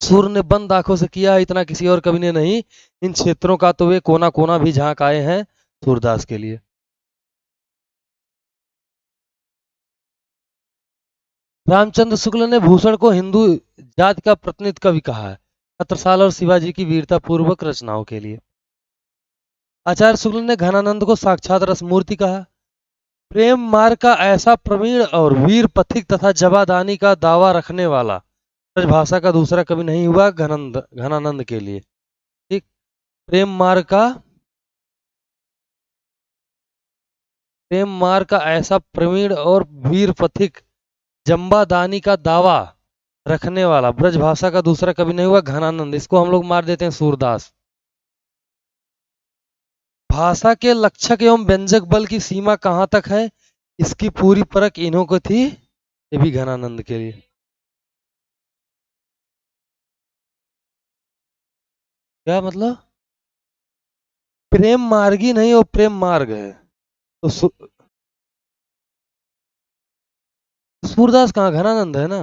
सूर्य ने बंद आंखों से किया है, इतना किसी और कवि ने नहीं। इन क्षेत्रों का तो वे कोना कोना भी झांक आए हैं सूरदास के लिए। रामचंद्र शुक्ल ने भूषण को हिंदू जाति का प्रतिनिधि कवि कहा है। छत्रसाल और शिवाजी की वीरता पूर्वक रचनाओं के लिए। आचार्य शुक्ल ने घनानंद को साक्षात रसमूर्ति कहा। प्रेम मार्ग का ऐसा प्रवीण और वीर पथिक तथा जवादानी का दावा रखने वाला ब्रजभाषा का दूसरा कवि नहीं हुआ घनानंद के लिए। ठीक। प्रेम मार्ग का ऐसा प्रवीण और वीर पथिक जम्बादानी का दावा रखने वाला ब्रजभाषा का दूसरा कवि नहीं हुआ घनानंद। इसको हम लोग मार देते हैं सूरदास। भाषा के लक्षक एवं व्यंजक बल की सीमा कहां तक है, इसकी पूरी परख इन्हों को थी। ये भी घनानंद के लिए। क्या मतलब? प्रेम मार्गी नहीं, वो प्रेम मार्ग है। तो सूरदास कहाँ, घनानंद है ना।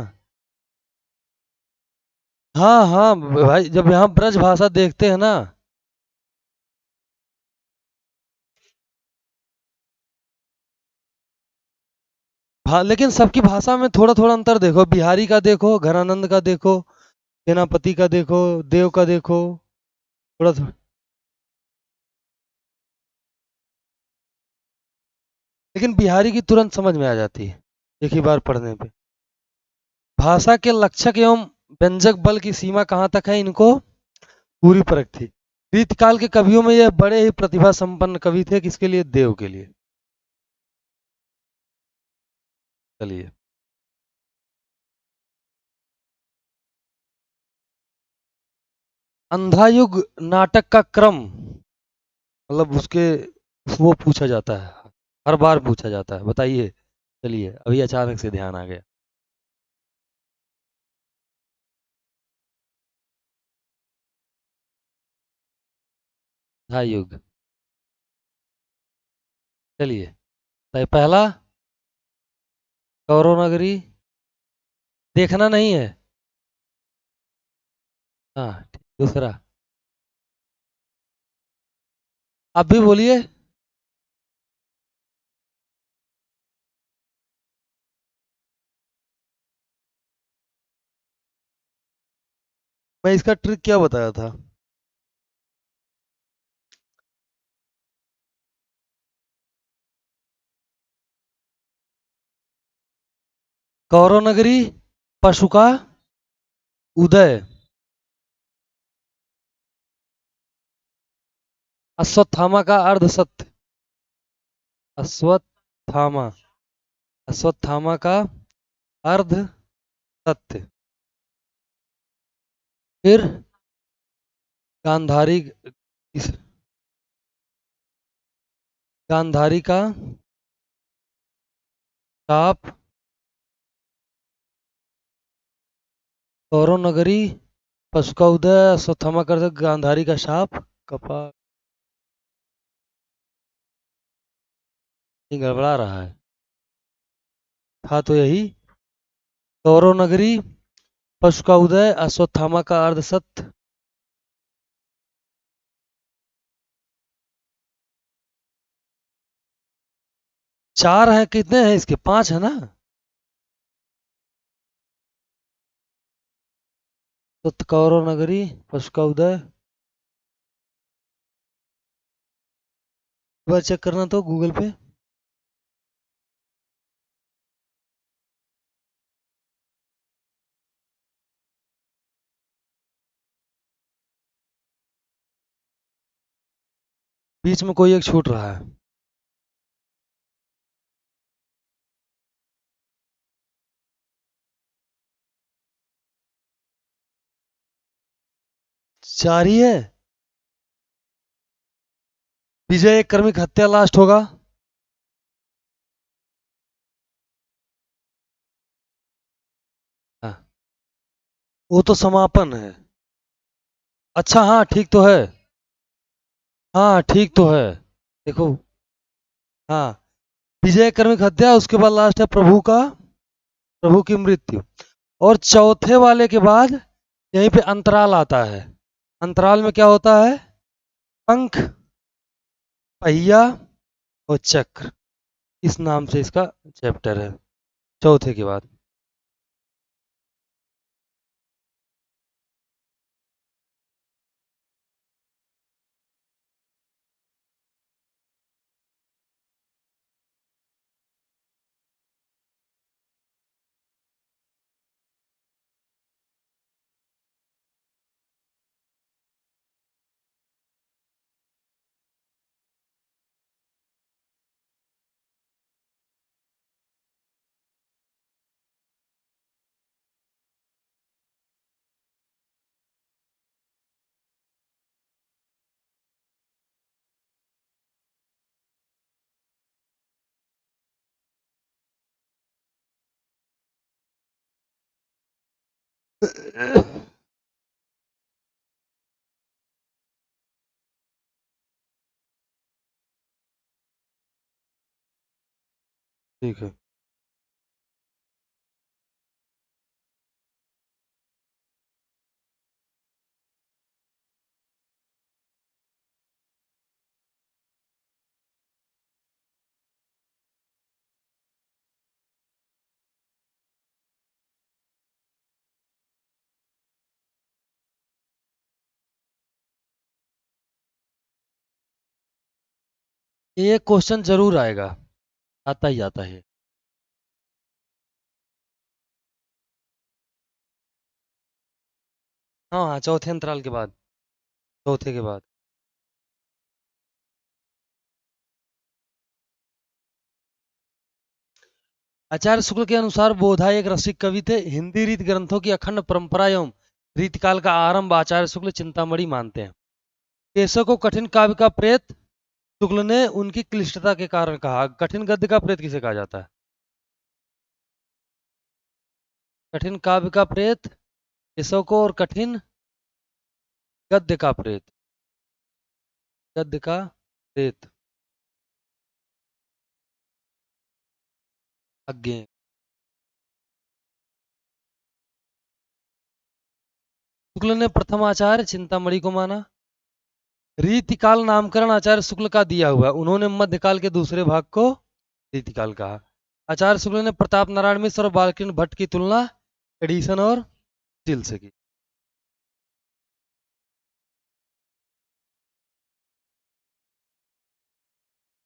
हाँ हाँ भाई, जब यहाँ ब्रज भाषा देखते हैं ना, लेकिन सबकी भाषा में थोड़ा थोड़ा अंतर देखो। बिहारी का देखो, घनानंद का देखो, सेनापति का देखो, देव का देखो, थोड़ा थोड़ा। लेकिन बिहारी की तुरंत समझ में आ जाती है एक ही बार पढ़ने पे। भाषा के लक्षक एवं व्यंजक बल की सीमा कहाँ तक है, इनको पूरी परख थी। रीतकाल के कवियों में यह बड़े ही प्रतिभा संपन्न कवि थे। किसके लिए? देव के लिए। चलिए। अंधायुग नाटक का क्रम, मतलब उसके वो पूछा जाता है, हर बार पूछा जाता है, बताइए। चलिए, अभी अचानक से ध्यान आ गया। अंधायुग। चलिए। तो पहला कौरव नगरी, देखना नहीं है। हाँ ठीक। दूसरा, आप भी बोलिए। मैं इसका ट्रिक क्या बताया था? कौरव नगरी, पशु का उदय, अश्वत्थामा का अर्ध सत्य। अश्वत्थामा, अश्वत्थामा का अर्ध सत्य। फिर गांधारी, गांधारी का शाप, कौरव नगरी, पशु का उदय, अश्वत्थामा कर गांधारी का शाप, कपा। ये गड़बड़ा रहा है। था तो यही, कौरव नगरी, पशु का उदय, अश्वत्थामा का अर्ध सत्य। चार है, कितने हैं इसके? पांच है ना। तो कौरव नगरी, पशु का उदय, एक बार चेक करना तो गूगल पे। बीच में कोई एक छूट रहा है। चार ही है। विजय एक कर्मिक हत्या लास्ट होगा। हाँ, वो तो समापन है। अच्छा हाँ, ठीक तो है। हाँ ठीक तो है। देखो, हाँ, विजय कर्मिक हत्या, उसके बाद लास्ट है प्रभु की मृत्यु। और चौथे वाले के बाद यहीं पे अंतराल आता है। अंतराल में क्या होता है? पंख, पहिया और चक्र, इस नाम से इसका चैप्टर है, चौथे के बाद। ठीक है। ये क्वेश्चन जरूर आएगा, आता ही आता है। हाँ हाँ, चौथे अंतराल के बाद, चौथे के बाद। आचार्य शुक्ल के अनुसार बोधा एक रसिक कवि थे। हिंदी रीत ग्रंथों की अखंड परंपरा एवं रीतिकाल का आरंभ आचार्य शुक्ल चिंतामणि मानते हैं। केशव को कठिन काव्य का प्रेत शुक्ल ने उनकी क्लिष्टता के कारण कहा। कठिन गद्य का प्रेत किसे कहा जाता है? कठिन काव्य का प्रेत केशव को, और कठिन गद्य का प्रेत, गद्य का प्रेत अज्ञे। शुक्ल ने प्रथम आचार्य चिंतामणि को माना। रीतिकाल नामकरण आचार्य शुक्ल का दिया हुआ है। उन्होंने मध्यकाल के दूसरे भाग को रीतिकाल कहा। आचार्य शुक्ल ने प्रताप नारायण मिश्र और बालकृष्ण भट्ट की तुलना एडिसन और स्टील से की।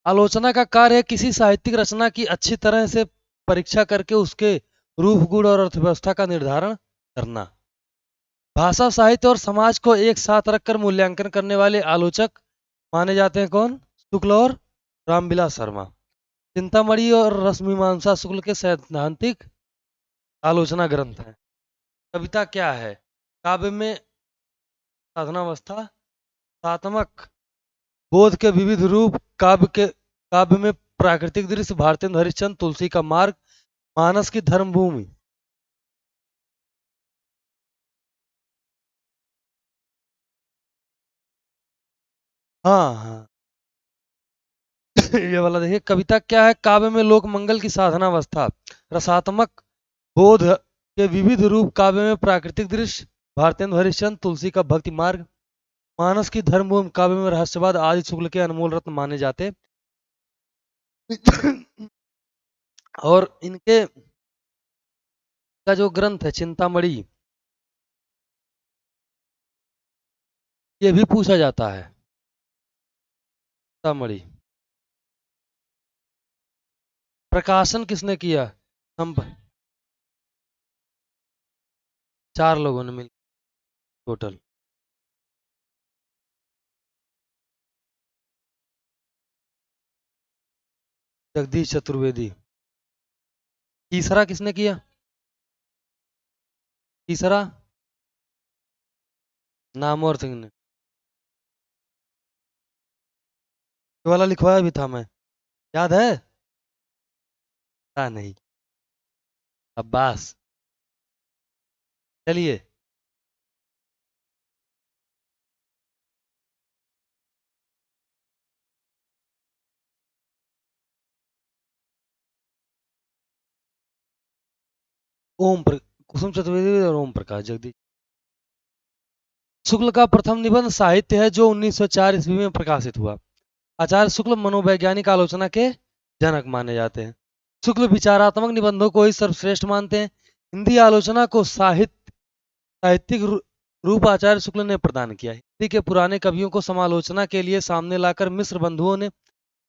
आलोचना का कार्य है किसी साहित्यिक रचना की अच्छी तरह से परीक्षा करके उसके रूप गुण और अर्थव्यवस्था का निर्धारण करना। भाषा साहित्य और समाज को एक साथ रखकर मूल्यांकन करने वाले आलोचक माने जाते हैं कौन? शुक्ल और रामविलास शर्मा। चिंतामणि और रसमीमांसा शुक्ल के सैद्धांतिक आलोचना ग्रंथ हैं। कविता क्या है? काव्य में साधनावस्था, सात्मक बोध के विविध रूप, काव्य में प्राकृतिक दृश्य, भारतेंदु हरिश्चंद्र, तुलसी का मार्ग, मानस की धर्मभूमि। हाँ हाँ। ये वाला देखिए, कविता क्या है? काव्य में लोक मंगल की साधनावस्था, रसात्मक बोध के विविध रूप, काव्य में प्राकृतिक दृश्य, भारतेंदु हरिश्चंद्र, तुलसी का भक्ति मार्ग, मानस की धर्मभूमि, काव्य में रहस्यवाद आदि शुक्ल के अनमोल रत्न माने जाते। और इनके का जो ग्रंथ है चिंतामणि, ये भी पूछा जाता है। चिंतामणि प्रकाशन किसने किया? हम 4 लोगों ने मिल टोटल। जगदीश चतुर्वेदी। तीसरा किसने किया? तीसरा नामवर सिंह ने। ये वाला लिखवाया भी था मैं, याद है? पता नहीं। अब्बास। चलिए। कुसुम चतुर्वेदी और ओम प्रकाश जगदीश। शुक्ल का प्रथम निबंध साहित्य है जो 1904 ईस्वी में प्रकाशित हुआ। आचार्य शुक्ल मनोवैज्ञानिक आलोचना के जनक माने जाते हैं। शुक्ल विचारात्मक निबंधों को ही सर्वश्रेष्ठ मानते हैं। हिंदी आलोचना को साहित्यिक रूप आचार्य शुक्ल ने प्रदान किया। हिंदी के पुराने कवियों को समालोचना के लिए सामने लाकर मिश्र बंधुओं ने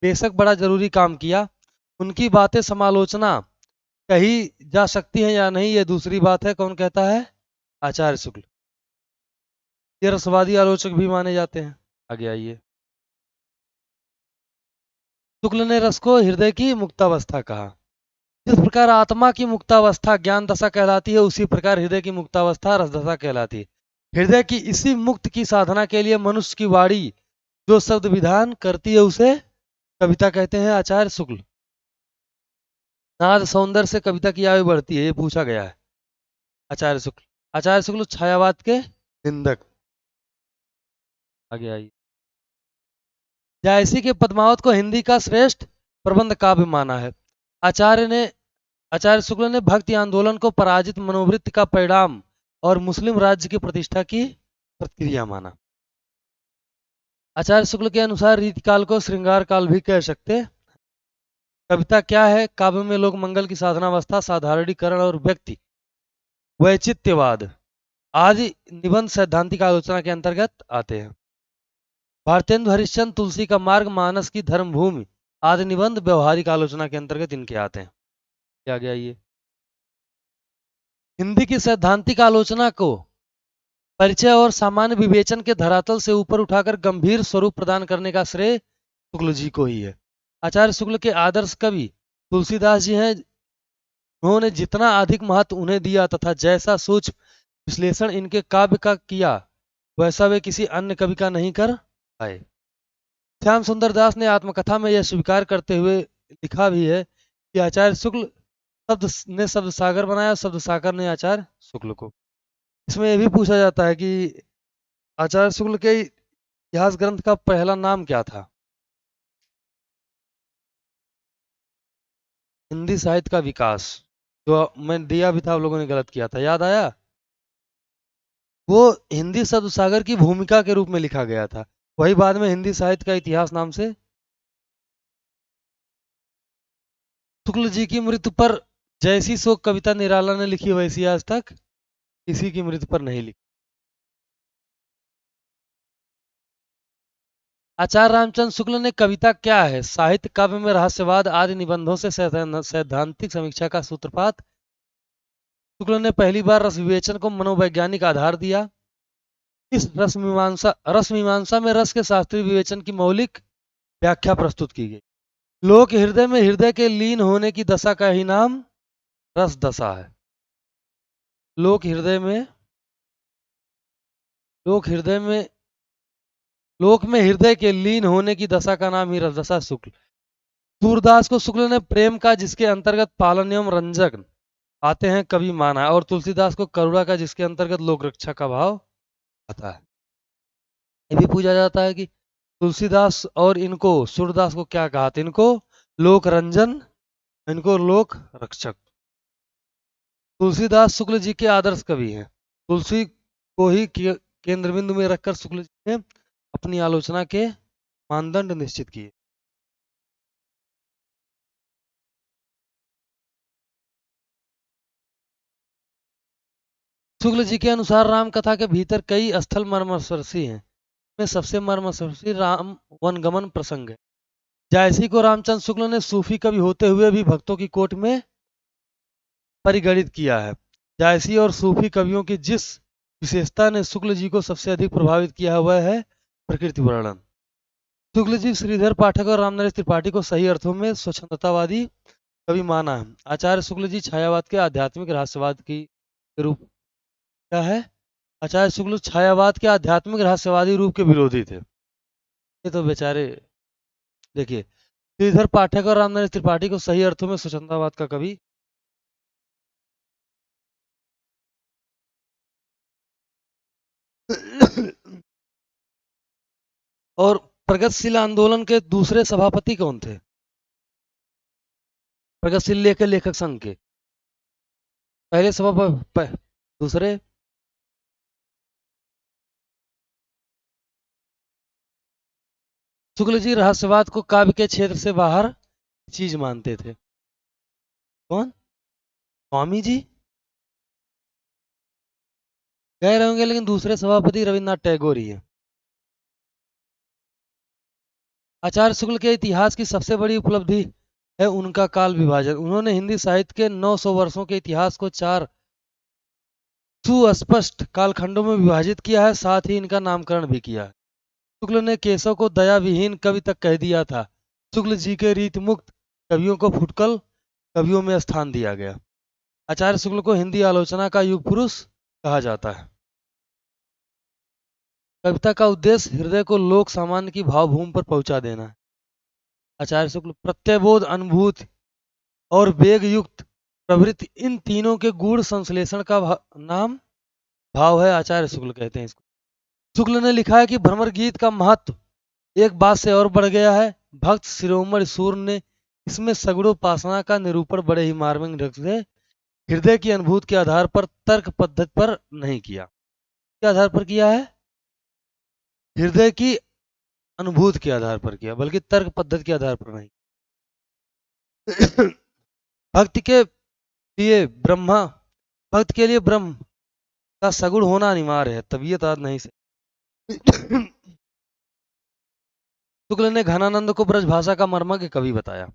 बेशक बड़ा जरूरी काम किया। उनकी बातें समालोचना कही जा सकती हैं या नहीं, ये दूसरी बात है। कौन कहता है? आचार्य शुक्ल। ये रसवादी आलोचक भी माने जाते हैं। आगे आइए। शुक्ल ने रस को हृदय की मुक्तावस्था कहा। जिस प्रकार आत्मा की मुक्तावस्था ज्ञान दशा कहलाती है, उसी प्रकार हृदय की मुक्तावस्था रस दशा कहलाती है। हृदय की इसी मुक्त की साधना के लिए मनुष्य की वाणी जो शब्द विधान करती है उसे कविता कहते हैं। आचार्य शुक्ल। नाद सौंदर्य से कविता की आयु बढ़ती है, ये पूछा गया है। आचार्य शुक्ल। आचार्य शुक्ल छायावाद के निंदक। आगे आइए। जायसी के पद्मावत को हिंदी का श्रेष्ठ प्रबंध काव्य माना है। आचार्य शुक्ल ने भक्ति आंदोलन को पराजित मनोवृत्ति का परिणाम और मुस्लिम राज्य की प्रतिष्ठा की प्रतिक्रिया माना। आचार्य शुक्ल के अनुसार रीतिकाल को श्रृंगार काल भी कह सकते। कविता क्या है? काव्य में लोग मंगल की साधनावस्था, साधारणीकरण और व्यक्ति वैचित्यवाद आदि निबंध सैद्धांतिक आलोचना के अंतर्गत आते हैं। भारतेंदु हरिश्चंद्र, तुलसी का मार्ग, मानस की धर्मभूमि आदि निबंध व्यवहारिक आलोचना के अंतर्गत इनके आते हैं। क्या गया ये? हिंदी की सैद्धांतिक आलोचना को परिचय और सामान्य विवेचन के धरातल से ऊपर उठाकर गंभीर स्वरूप प्रदान करने का श्रेय शुक्ल जी को ही है। आचार्य शुक्ल के आदर्श कवि तुलसीदास जी हैं। उन्होंने जितना अधिक महत्व उन्हें दिया तथा जैसा सूक्ष्म विश्लेषण इनके काव्य का किया, वैसा वे किसी अन्य कवि का नहीं कर पाए। श्याम सुंदर दास ने आत्मकथा में यह स्वीकार करते हुए लिखा भी है कि आचार्य शुक्ल ने शब्द सागर बनाया, शब्द सागर ने आचार्य शुक्ल को। इसमें यह भी पूछा जाता है कि आचार्य शुक्ल के इतिहास ग्रंथ का पहला नाम क्या था? हिंदी साहित्य का विकास, जो मैं दिया भी था, आप लोगों ने गलत किया था, याद आया? वो हिंदी शब्द सागर की भूमिका के रूप में लिखा गया था, वही बाद में हिंदी साहित्य का इतिहास नाम से। शुक्ल जी की मृत्यु पर जैसी शोक कविता निराला ने लिखी, वैसी आज तक किसी की मृत्यु पर नहीं लिखी। आचार्य रामचंद्र शुक्ल ने कविता क्या है, साहित्य काव्य में रहस्यवाद आदि निबंधों से सैद्धांतिक समीक्षा का सूत्रपात। शुक्ल ने पहली बार रस विवेचन को मनोवैज्ञानिक आधार दिया। इस रस मीमांसा में रस के शास्त्रीय विवेचन की मौलिक व्याख्या प्रस्तुत की गई। लोक हृदय में हृदय के लीन होने की दशा का ही नाम रस दशा है। लोक हृदय में लोक में हृदय के लीन होने की दशा का नाम ही रस दशा। शुक्ल सूरदास को शुक्ल ने प्रेम का जिसके अंतर्गत पालन एवं रंजक आते हैं कवि माना है, और तुलसीदास को करुणा का जिसके अंतर्गत लोक रक्षा का भाव आता है। ये भी पूछा जाता है कि तुलसीदास और इनको सूरदास को क्या कहा था? इनको लोक रंजन, इनको लोक रक्षक। तुलसीदास शुक्ल जी के आदर्श कवि हैं। तुलसी को ही केंद्र बिंदु में रखकर शुक्ल जी ने अपनी आलोचना के मानदंड निश्चित किए। शुक्ल जी के अनुसार राम कथा के भीतर कई स्थल मर्मस्पर्शी हैं। में सबसे मर्मस्पर्शी राम वनगमन प्रसंग है। जायसी को रामचंद्र शुक्ल ने सूफी कवि होते हुए भी भक्तों की कोट में परिगणित किया है। जायसी और सूफी कवियों की जिस विशेषता ने शुक्ल जी को सबसे अधिक प्रभावित किया है, वह है प्रकृति वर्णन। शुक्ल जी श्रीधर पाठक और रामनरेश त्रिपाठी को सही अर्थों में स्वच्छंदतावादी कवि माना है। आचार्य शुक्ल जी छायावाद के आध्यात्मिक रहस्यवाद की रूप क्या है? आचार्य शुक्ल छायावाद के आध्यात्मिक रहस्यवादी रूप के विरोधी थे। ये तो बेचारे, देखिए, श्रीधर पाठक और रामनरेश त्रिपाठी को सही अर्थों में स्वच्छंदतावाद का कवि और प्रगतिशील आंदोलन के दूसरे सभापति कौन थे? प्रगतिशील लेखक संघ के पहले सभापति, दूसरे शुक्ल जी रहस्यवाद को काव्य के क्षेत्र से बाहर चीज मानते थे। कौन? स्वामी जी कह रहे होंगे, लेकिन दूसरे सभापति रविन्द्रनाथ टैगोर ही है। आचार्य शुक्ल के इतिहास की सबसे बड़ी उपलब्धि है उनका काल विभाजन। उन्होंने हिंदी साहित्य के 900 वर्षों के इतिहास को 4 सुस्पष्ट कालखंडों में विभाजित किया है, साथ ही इनका नामकरण भी किया है। शुक्ल ने केशव को दया विहीन कवि तक कह दिया था। शुक्ल जी के रीत मुक्त कवियों को फुटकल कवियों में स्थान दिया गया। आचार्य शुक्ल को हिंदी आलोचना का युग पुरुष कहा जाता है। कविता का उद्देश्य हृदय को लोक सामान्य की भावभूमि पर पहुंचा देना है। आचार्य शुक्ल प्रत्ययबोध, अनुभूति और वेग युक्त प्रवृत्ति, इन तीनों के गूढ़ संश्लेषण का नाम भाव है, आचार्य शुक्ल कहते हैं इसको। शुक्ल ने लिखा है कि भ्रमर गीत का महत्व एक बात से और बढ़ गया है। भक्त शिरोमणि सूर्य ने इसमें सगुणोपासना का निरूपण बड़े ही मार्मिक ढंग से हृदय की अनुभूति के आधार पर तर्क पद्धति पर नहीं किया। के आधार पर किया है? हृदय की अनुभूति के आधार पर किया, बल्कि तर्क पद्धति के आधार पर नहीं। भक्ति के लिए ब्रह्मा भक्त के लिए ब्रह्म का सगुण होना अनिवार्य है, तबीयत आज नहीं से। शुक्ल ने घनानंद को ब्रजभाषा का मर्मज्ञ कवि बताया।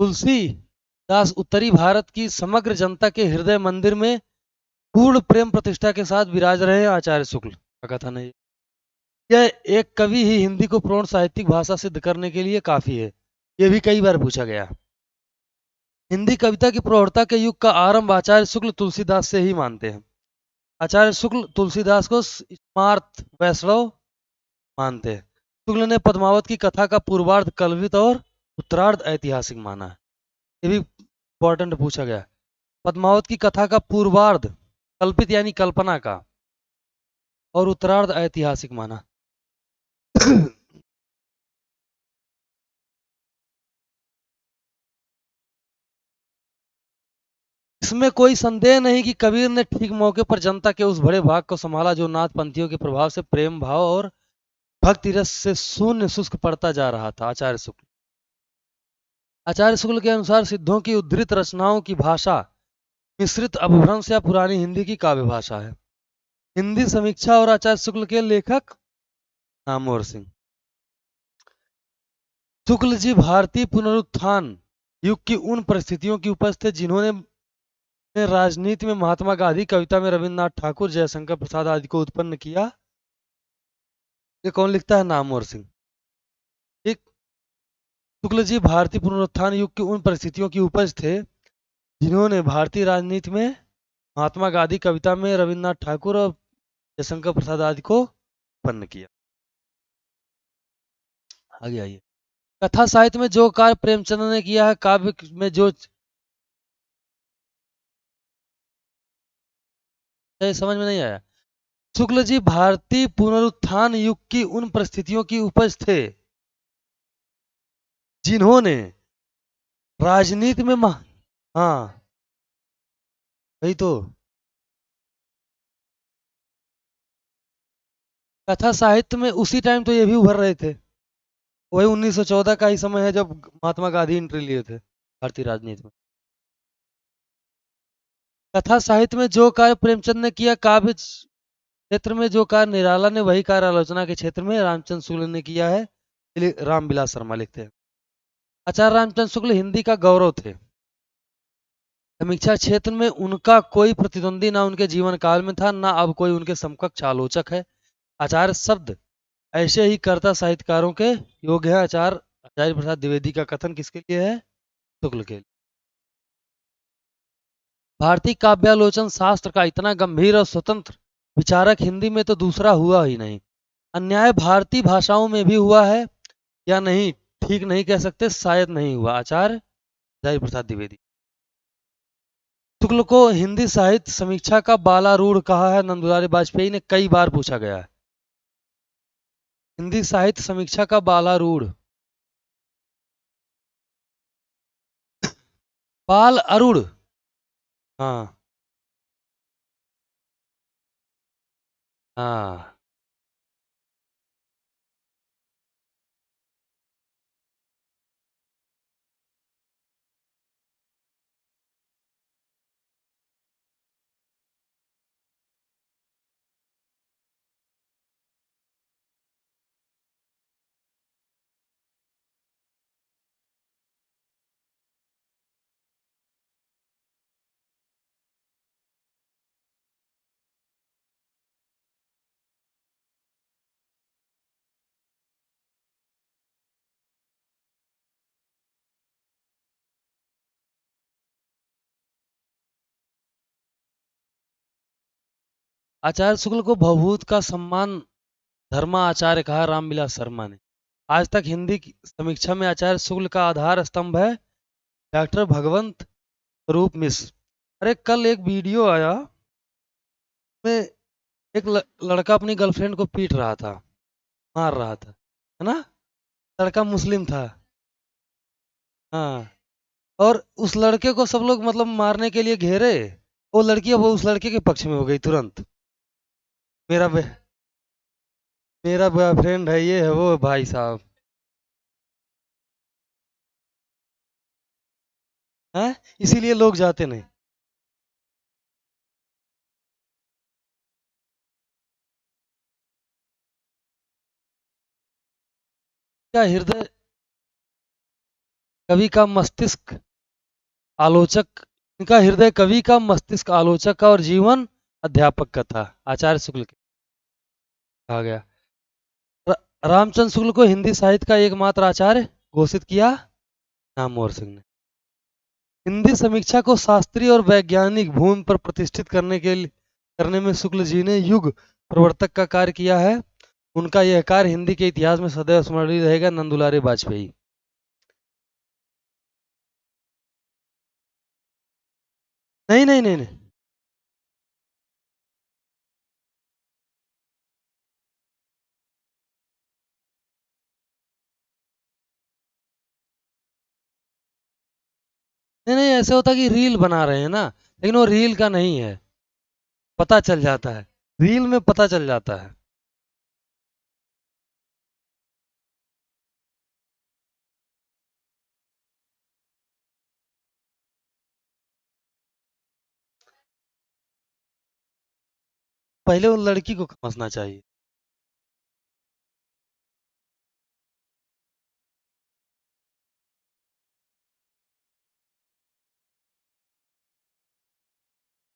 तुलसीदास उत्तरी भारत की समग्र जनता के हृदय मंदिर में पूर्ण प्रेम प्रतिष्ठा के साथ विराज रहे हैं, आचार्य शुक्ल का कथन है। यह एक कवि ही हिंदी को पूर्ण साहित्यिक भाषा सिद्ध करने के लिए काफी है, यह भी कई बार पूछा गया। हिंदी कविता की प्रौढ़ता के युग का आरंभ आचार्य शुक्ल तुलसीदास से ही मानते हैं। आचार्य शुक्ल तुलसीदास को स्मार्त वैष्णव मानते हैं। शुक्ल ने पद्मावत की कथा का पूर्वार्ध कल्पित और उत्तरार्ध ऐतिहासिक माना है, ये भी इंपॉर्टेंट पूछा गया। पद्मावत की कथा का पूर्वार्ध कल्पित यानी कल्पना का, और उत्तरार्ध ऐतिहासिक माना। इसमें कोई संदेह नहीं कि कबीर ने ठीक मौके पर जनता के उस बड़े भाग को संभाला जो नाथपंथियों के प्रभाव से प्रेम भाव और भक्ति रस से शून्य शुष्क पड़ता जा रहा था। आचार्य शुक्ल के अनुसार सिद्धों की उद्धृत रचनाओं की भाषा मिश्रित अपभ्रंश या पुरानी हिंदी की काव्य भाषा है। हिंदी समीक्षा और आचार्य शुक्ल के लेखक नामवर सिंह। शुक्ल जी भारतीय पुनरुत्थान युग की उन परिस्थितियों की उपज थे जिन्होंने राजनीति में महात्मा गांधी, कविता में रविन्द्रनाथ ठाकुर, जयशंकर प्रसाद आदि को उत्पन्न किया। ये कौन लिखता है? नामवर सिंह। ठीक। शुक्ल जी भारतीय पुनरुत्थान युग की उन परिस्थितियों की उपज थे जिन्होंने भारतीय राजनीति में महात्मा गांधी, कविता में रविन्द्रनाथ ठाकुर और जयशंकर प्रसाद आदि को उत्पन्न किया। आगे आइए। कथा साहित्य में जो कार्य प्रेमचंद ने किया है, काव्य में जो समझ में नहीं आया। शुक्ल जी भारतीय पुनरुत्थान युग की उन परिस्थितियों की उपज थे जिन्होंने राजनीति में हाँ वही तो। कथा साहित्य में उसी टाइम तो ये भी उभर रहे थे, वही 1914 का ही समय है जब महात्मा गांधी एंट्री लिए थे भारतीय राजनीति में। कथा साहित्य में जो कार्य प्रेमचंद ने किया, काव्य क्षेत्र में जो कार्य निराला ने, वही कार्य आलोचना के क्षेत्र में रामचंद्र शुक्ल ने किया है। रामविलास शर्मा लिखते हैं। आचार्य रामचंद्र शुक्ल हिंदी का गौरव थे। समीक्षा क्षेत्र में उनका कोई प्रतिद्वंदी ना उनके जीवन काल में था, ना अब कोई उनके समकक्ष आलोचक है। आचार्य शब्द ऐसे ही कर्ता साहित्यकारों के योग्य है। आचार्य प्रसाद द्विवेदी का कथन किसके लिए है? शुक्ल के लिए। भारतीय काव्यालोचन शास्त्र का इतना गंभीर और स्वतंत्र विचारक हिंदी में तो दूसरा हुआ ही नहीं। अन्याय भारतीय भाषाओं में भी हुआ है या नहीं ठीक नहीं कह सकते, शायद नहीं हुआ। आचार्य प्रसाद द्विवेदी। शुक्ल को हिंदी साहित्य समीक्षा का बालारूढ़ कहा है, नंदुलाल वाजपेयी ने कई बार पूछा गया है। हिंदी साहित्य समीक्षा का बालारूढ़ बाल अरूढ़। हाँ हाँ आचार्य शुक्ल को भवभूत का सम्मान धर्मा आचार्य कहा रामविलास शर्मा ने। आज तक हिंदी की समीक्षा में आचार्य शुक्ल का आधार स्तंभ है डॉक्टर भगवंत स्वरूप मिश्र। अरे कल एक वीडियो आया में एक लड़का अपनी गर्लफ्रेंड को पीट रहा था, मार रहा था, है ना? लड़का मुस्लिम था। हाँ। और उस लड़के को सब लोग मतलब मारने के लिए घेरे। वो लड़की अब उस लड़के के पक्ष में हो गई तुरंत। मेरा बे, मेरा बॉयफ्रेंड है, ये है वो है, भाई साहब। हैं? इसीलिए लोग जाते नहीं। क्या हृदय कवि का मस्तिष्क आलोचक, इनका हृदय कवि का मस्तिष्क आलोचक का और जीवन अध्यापक का था, आचार्य शुक्ल के कहा गया। रामचंद्र शुक्ल को हिंदी साहित्य का एकमात्र आचार्य घोषित किया नामवर सिंह ने। हिंदी समीक्षा को शास्त्रीय और वैज्ञानिक भूमि पर प्रतिष्ठित करने में शुक्ल जी ने युग प्रवर्तक का कार्य किया है। उनका यह कार्य हिंदी के इतिहास में सदैव स्मरणीय रहेगा। नंदुलारे वाजपेयी। नहीं नहीं नहीं नहीं नहीं नहीं, ऐसे होता कि रील बना रहे हैं ना, लेकिन वो रील का नहीं है। पता चल जाता है, रील में पता चल जाता है। पहले उन लड़की को समझना चाहिए।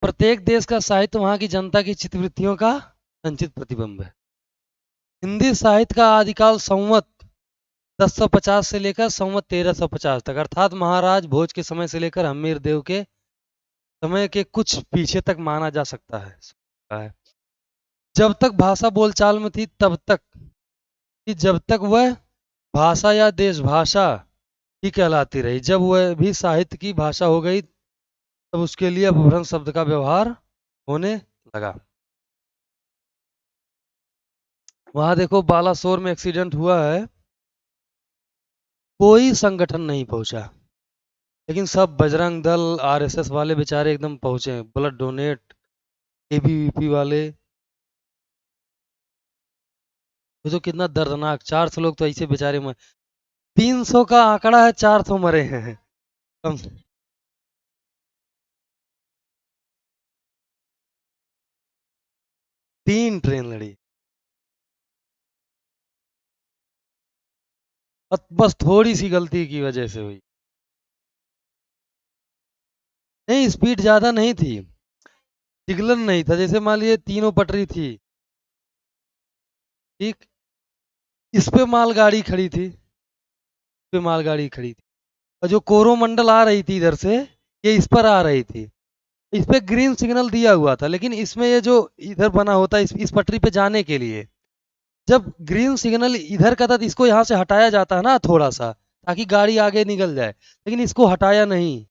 प्रत्येक देश का साहित्य वहां की जनता की चित्तवृत्तियों का संचित प्रतिबिंब है। हिंदी साहित्य का आदिकाल संवत 1050 से लेकर संवत 1350 तक, अर्थात महाराज भोज के समय से लेकर हम्मीर देव के समय के कुछ पीछे तक माना जा सकता है। जब तक भाषा बोलचाल में थी तब तक, कि जब तक वह भाषा या देश भाषा ही कहलाती रही, जब वह भी साहित्य की भाषा हो गई तब उसके लिए अपभ्रंश शब्द का व्यवहार होने लगा। वहां देखो बालासोर में एक्सीडेंट हुआ है, कोई संगठन नहीं पहुंचा, लेकिन सब बजरंग दल आरएसएस वाले बेचारे एकदम पहुंचे, ब्लड डोनेट, एबीवीपी वाले। ये तो कितना दर्दनाक, 400 लोग तो ऐसे बेचारे मर, 300 का आंकड़ा है, 400 मरे हैं। कम 3 ट्रेन लड़ी। बस थोड़ी सी गलती की वजह से हुई। नहीं, स्पीड ज्यादा नहीं थी, सिग्नल नहीं था, जैसे मान लीजिए तीनों पटरी थी, ठीक, इस पे मालगाड़ी खड़ी थी, इस पे मालगाड़ी खड़ी थी, और जो कोरोमंडल आ रही थी इधर से, ये इस पर आ रही थी। इस पे ग्रीन सिग्नल दिया हुआ था, लेकिन इसमें ये जो इधर बना होता है इस पटरी पे जाने के लिए, जब ग्रीन सिग्नल इधर का था तो इसको यहाँ से हटाया जाता है ना थोड़ा सा, ताकि गाड़ी आगे निकल जाए, लेकिन इसको हटाया नहीं,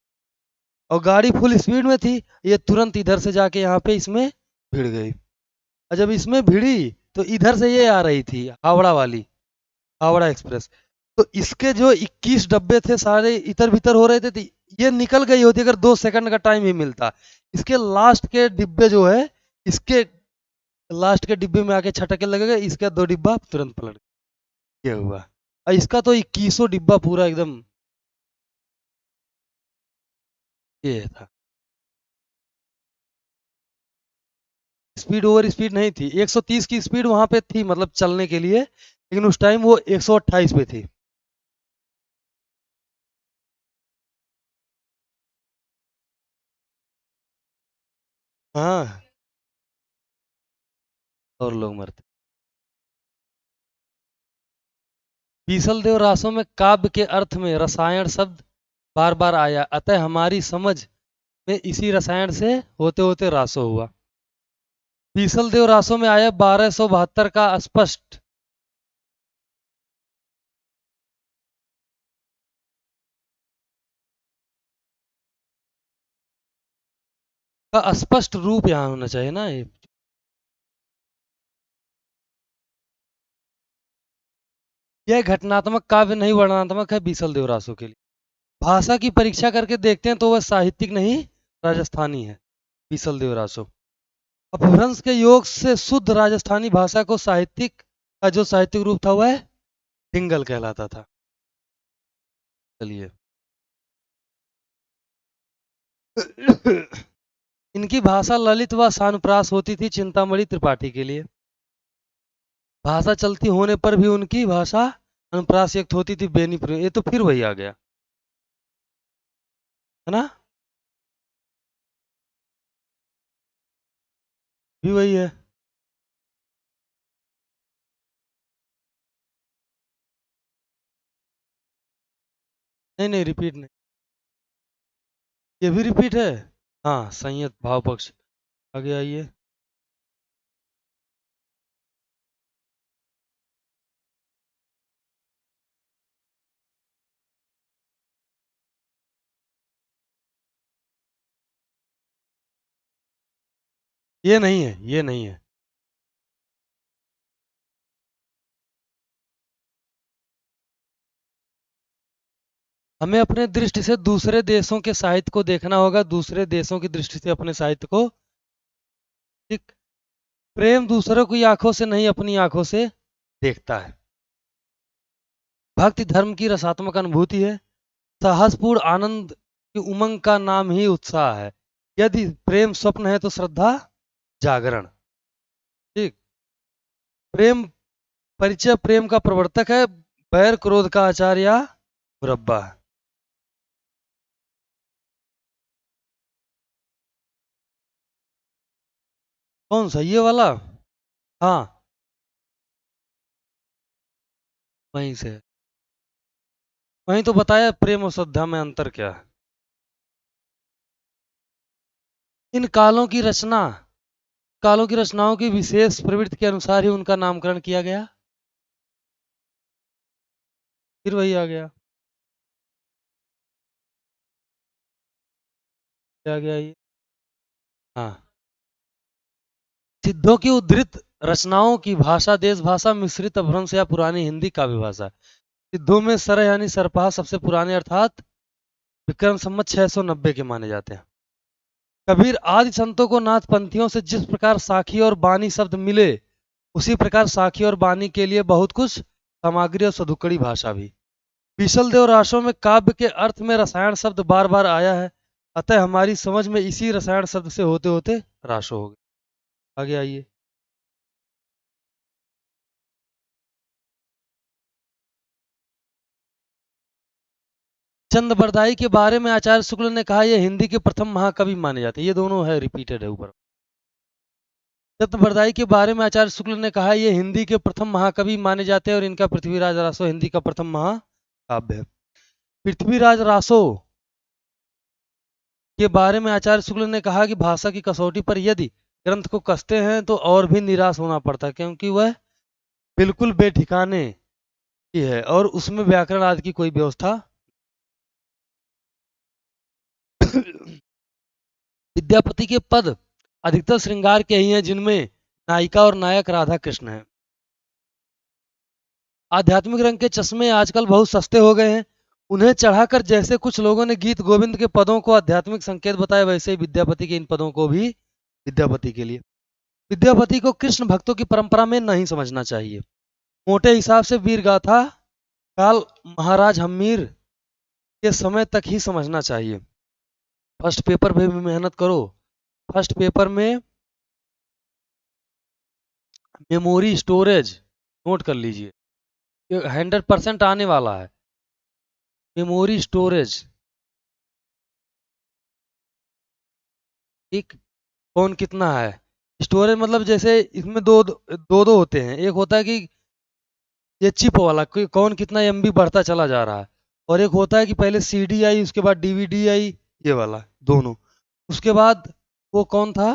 और गाड़ी फुल स्पीड में थी, ये तुरंत इधर से जाके यहाँ पे इसमें भिड़ गई। और जब इसमें भिड़ी तो इधर से ये आ रही थी हावड़ा वाली, हावड़ा एक्सप्रेस, तो इसके जो 21 डब्बे थे सारे इधर भीतर हो रहे थे, तो ये निकल गई होती अगर 2 सेकंड का टाइम ही मिलता। इसके लास्ट के डिब्बे जो है, इसके लास्ट के डिब्बे में आके छटके लगेगा, इसका 2 डिब्बा तुरंत पलट गया हुआ। और इसका तो 2100 डिब्बा पूरा एकदम ये था। स्पीड ओवर स्पीड नहीं थी, 130 की स्पीड वहां पे थी मतलब चलने के लिए, लेकिन उस टाइम वो 128 पे थी। हाँ, और लोग मरते। बीसल देव रासों में काव्य के अर्थ में रसायन शब्द बार बार आया, अतः हमारी समझ में इसी रसायन से होते होते रासो हुआ। बीसल देव रासों में आया 1272 का स्पष्ट का स्पष्ट रूप यहाँ होना चाहिए ना। ये यह घटनात्मक काव्य नहीं वर्णनात्मक है बीसल देवरासो के लिए। भाषा की परीक्षा करके देखते हैं तो वह साहित्यिक नहीं राजस्थानी है बीसल देवरासो। अपभ्रंश के योग से शुद्ध राजस्थानी भाषा को साहित्यिक का जो साहित्यिक रूप था वह डिंगल कहलाता था। चलिए इनकी भाषा ललित व शानुप्रास होती थी चिंतामणि त्रिपाठी के लिए। भाषा चलती होने पर भी उनकी भाषा अनुप्रास युक्त होती थी बेनी ये तो फिर वही आ गया है ना, भी वही है। नहीं नहीं रिपीट नहीं, ये भी रिपीट है। हाँ संयत भाव पक्ष। आगे आइए। ये नहीं है, ये नहीं है। हमें अपने दृष्टि से दूसरे देशों के साहित्य को देखना होगा, दूसरे देशों की दृष्टि से अपने साहित्य को। ठीक। प्रेम दूसरों की आंखों से नहीं अपनी आंखों से देखता है। भक्ति धर्म की रसात्मक अनुभूति है। साहसपूर्ण आनंद की उमंग का नाम ही उत्साह है। यदि प्रेम स्वप्न है तो श्रद्धा जागरण। ठीक। प्रेम परिचय प्रेम का प्रवर्तक है, बैर क्रोध का आचार्य या मुरब्बा है। कौन सा ये वाला? हाँ वहीं से है। वहीं तो बताया प्रेम और श्रद्धा में अंतर क्या है। इन कालों की रचना, कालों की रचनाओं की विशेष प्रवृत्ति के अनुसार ही उनका नामकरण किया गया। फिर वही आ गया, क्या गया ये। हाँ। सिद्धों की उद्धृत रचनाओं की भाषा देश भाषा मिश्रित अपभ्रंश या पुरानी हिंदी काव्य भाषा। सिद्धों में सर यानी सरपाह सबसे पुराने अर्थात विक्रम संवत 690 के माने जाते हैं। कबीर आदि संतों को नाथ पंथियों से जिस प्रकार साखी और बानी शब्द मिले उसी प्रकार साखी और बानी के लिए बहुत कुछ सामग्री और सधुकड़ी भाषा भी। बीसल देव रासों में काव्य के अर्थ में रसायन शब्द बार बार आया है, अतः हमारी समझ में इसी रसायन शब्द से होते होते रासो हो गए। आगे आइए। चंद बरदाई के बारे में आचार्य शुक्ल ने कहा यह हिंदी के प्रथम महाकवि माने जाते हैं। ये दोनों है रिपीटेड है ऊपर। चंद बरदाई के बारे में आचार्य शुक्ल ने कहा यह हिंदी के प्रथम महाकवि माने जाते हैं और इनका पृथ्वीराज रासो हिंदी का प्रथम महाकाव्य है। पृथ्वीराज रासो के बारे में आचार्य शुक्ल ने कहा कि भाषा की कसौटी पर यदि ग्रंथ को कसते हैं तो और भी निराश होना पड़ता है क्योंकि वह बिल्कुल बेठिकाने की है और उसमें व्याकरण आदि की कोई व्यवस्था। विद्यापति के पद अधिकतर श्रृंगार के ही हैं जिनमें नायिका और नायक राधा कृष्ण हैं। आध्यात्मिक रंग के चश्मे आजकल बहुत सस्ते हो गए हैं, उन्हें चढ़ाकर जैसे कुछ लोगों ने गीत गोविंद के पदों को आध्यात्मिक संकेत बताया वैसे ही विद्यापति के इन पदों को भी विद्यापति के लिए। विद्यापति को कृष्ण भक्तों की परंपरा में नहीं समझना चाहिए। मोटे हिसाब से वीर गाथा काल महाराज हम्मीर के समय तक ही समझना चाहिए। फर्स्ट पेपर में भी मेहनत करो। फर्स्ट पेपर में मेमोरी स्टोरेज नोट कर लीजिए, 100% आने वाला है। मेमोरी स्टोरेज, ठीक, कौन कितना है। स्टोरेज मतलब जैसे इसमें दो होते हैं, एक होता है कि ये चिप वाला कौन कितना एमबी बढ़ता चला जा रहा है, और एक होता है कि पहले सीडी आई उसके बाद डीवीडी आई, ये वाला दोनों। उसके बाद वो कौन था,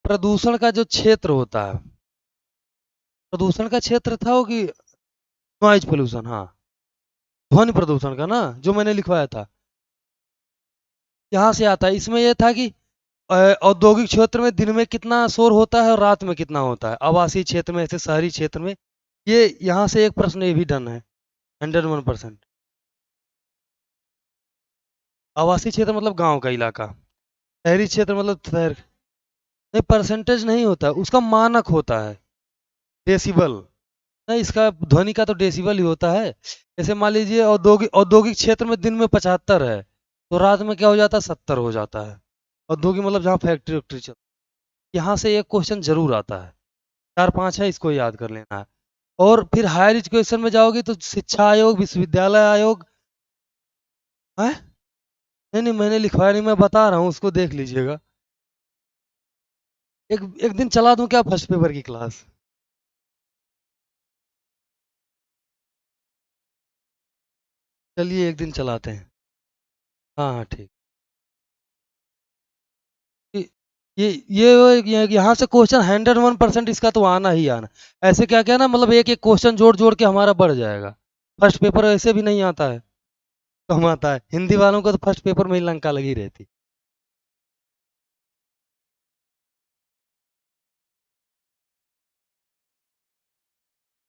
प्रदूषण का जो क्षेत्र होता है, प्रदूषण का क्षेत्र था वो कि नॉइज पोल्यूशन, हाँ ध्वनि प्रदूषण का ना जो मैंने लिखवाया था। यहाँ से आता है। इसमें यह था कि औद्योगिक क्षेत्र में दिन में कितना शोर होता है और रात में कितना होता है, आवासीय क्षेत्र में, ऐसे शहरी क्षेत्र में। ये यहाँ से एक प्रश्न ये भी डन है, 101%। आवासीय क्षेत्र मतलब गांव का इलाका, शहरी क्षेत्र मतलब शहर। नहीं, परसेंटेज नहीं होता, उसका मानक होता है, डेसिबल। नहीं, इसका ध्वनि का तो डेसिबल ही होता है। जैसे मान लीजिए औद्योगिक औद्योगिक क्षेत्र में दिन में 75 है, तो रात में क्या हो जाता है, 70 हो जाता है। औद्योगिक मतलब जहाँ फैक्ट्री वैक्ट्री चल, यहाँ से एक क्वेश्चन जरूर आता है। 4-5 है, इसको याद कर लेना है। और फिर हायर एजुकेशन में जाओगे तो शिक्षा आयोग, विश्वविद्यालय आयोग है। नहीं नहीं, मैंने लिखवाया नहीं, मैं बता रहा हूँ, उसको देख लीजिएगा। एक एक दिन चला दूं क्या फर्स्ट पेपर की क्लास? चलिए एक दिन चलाते हैं। हाँ हाँ ठीक। ये यहाँ से क्वेश्चन 101% इसका तो आना ही आना। ऐसे क्या क्या ना, मतलब एक एक क्वेश्चन जोड़ जोड़ के हमारा बढ़ जाएगा। फर्स्ट पेपर ऐसे भी नहीं आता है, कम आता है। हिंदी वालों को तो फर्स्ट पेपर में ही लंका लगी रहती।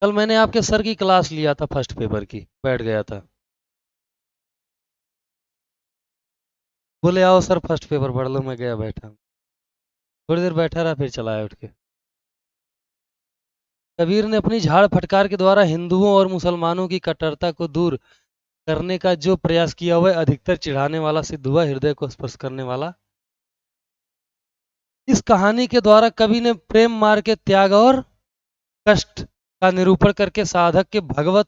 कल मैंने आपके सर की क्लास लिया था, फर्स्ट पेपर की, बैठ गया था। बोले आओ सर फर्स्ट पेपर पढ़ लो, मैं गया बैठा। थोड़ी देर बैठा रहा, फिर चला आया उठ के। कबीर ने अपनी झाड़ फटकार के द्वारा हिंदुओं और मुसलमानों की कट्टरता को दूर करने का जो प्रयास किया, वह अधिकतर चिढ़ाने वाला सिद्ध हुआ, हृदय को स्पर्श करने वाला। इस कहानी के द्वारा कवि ने प्रेम मार्ग के त्याग और कष्ट का निरूपण करके साधक के भगवत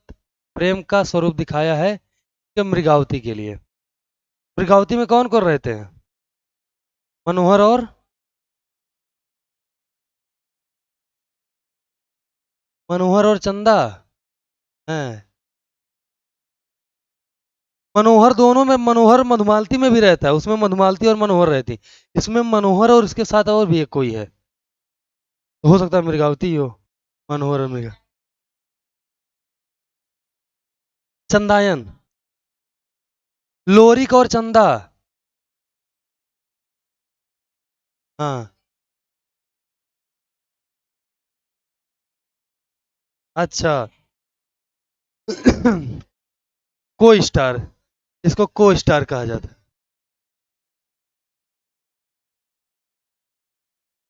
प्रेम का स्वरूप दिखाया है, कि मृगावती के लिए। मृगावती में कौन कौन रहते हैं? मनोहर और चंदा हैं। मनोहर दोनों में, मनोहर मधुमालती में भी रहता है, उसमें मधुमालती और मनोहर रहती है। इसमें मनोहर और इसके साथ और भी एक कोई है, हो सकता है मृगावती ही हो। मनोहर और मृगा, चंदायन, लोरिक और चंदा। हाँ। अच्छा। को स्टार, इसको को स्टार कहा जाता है।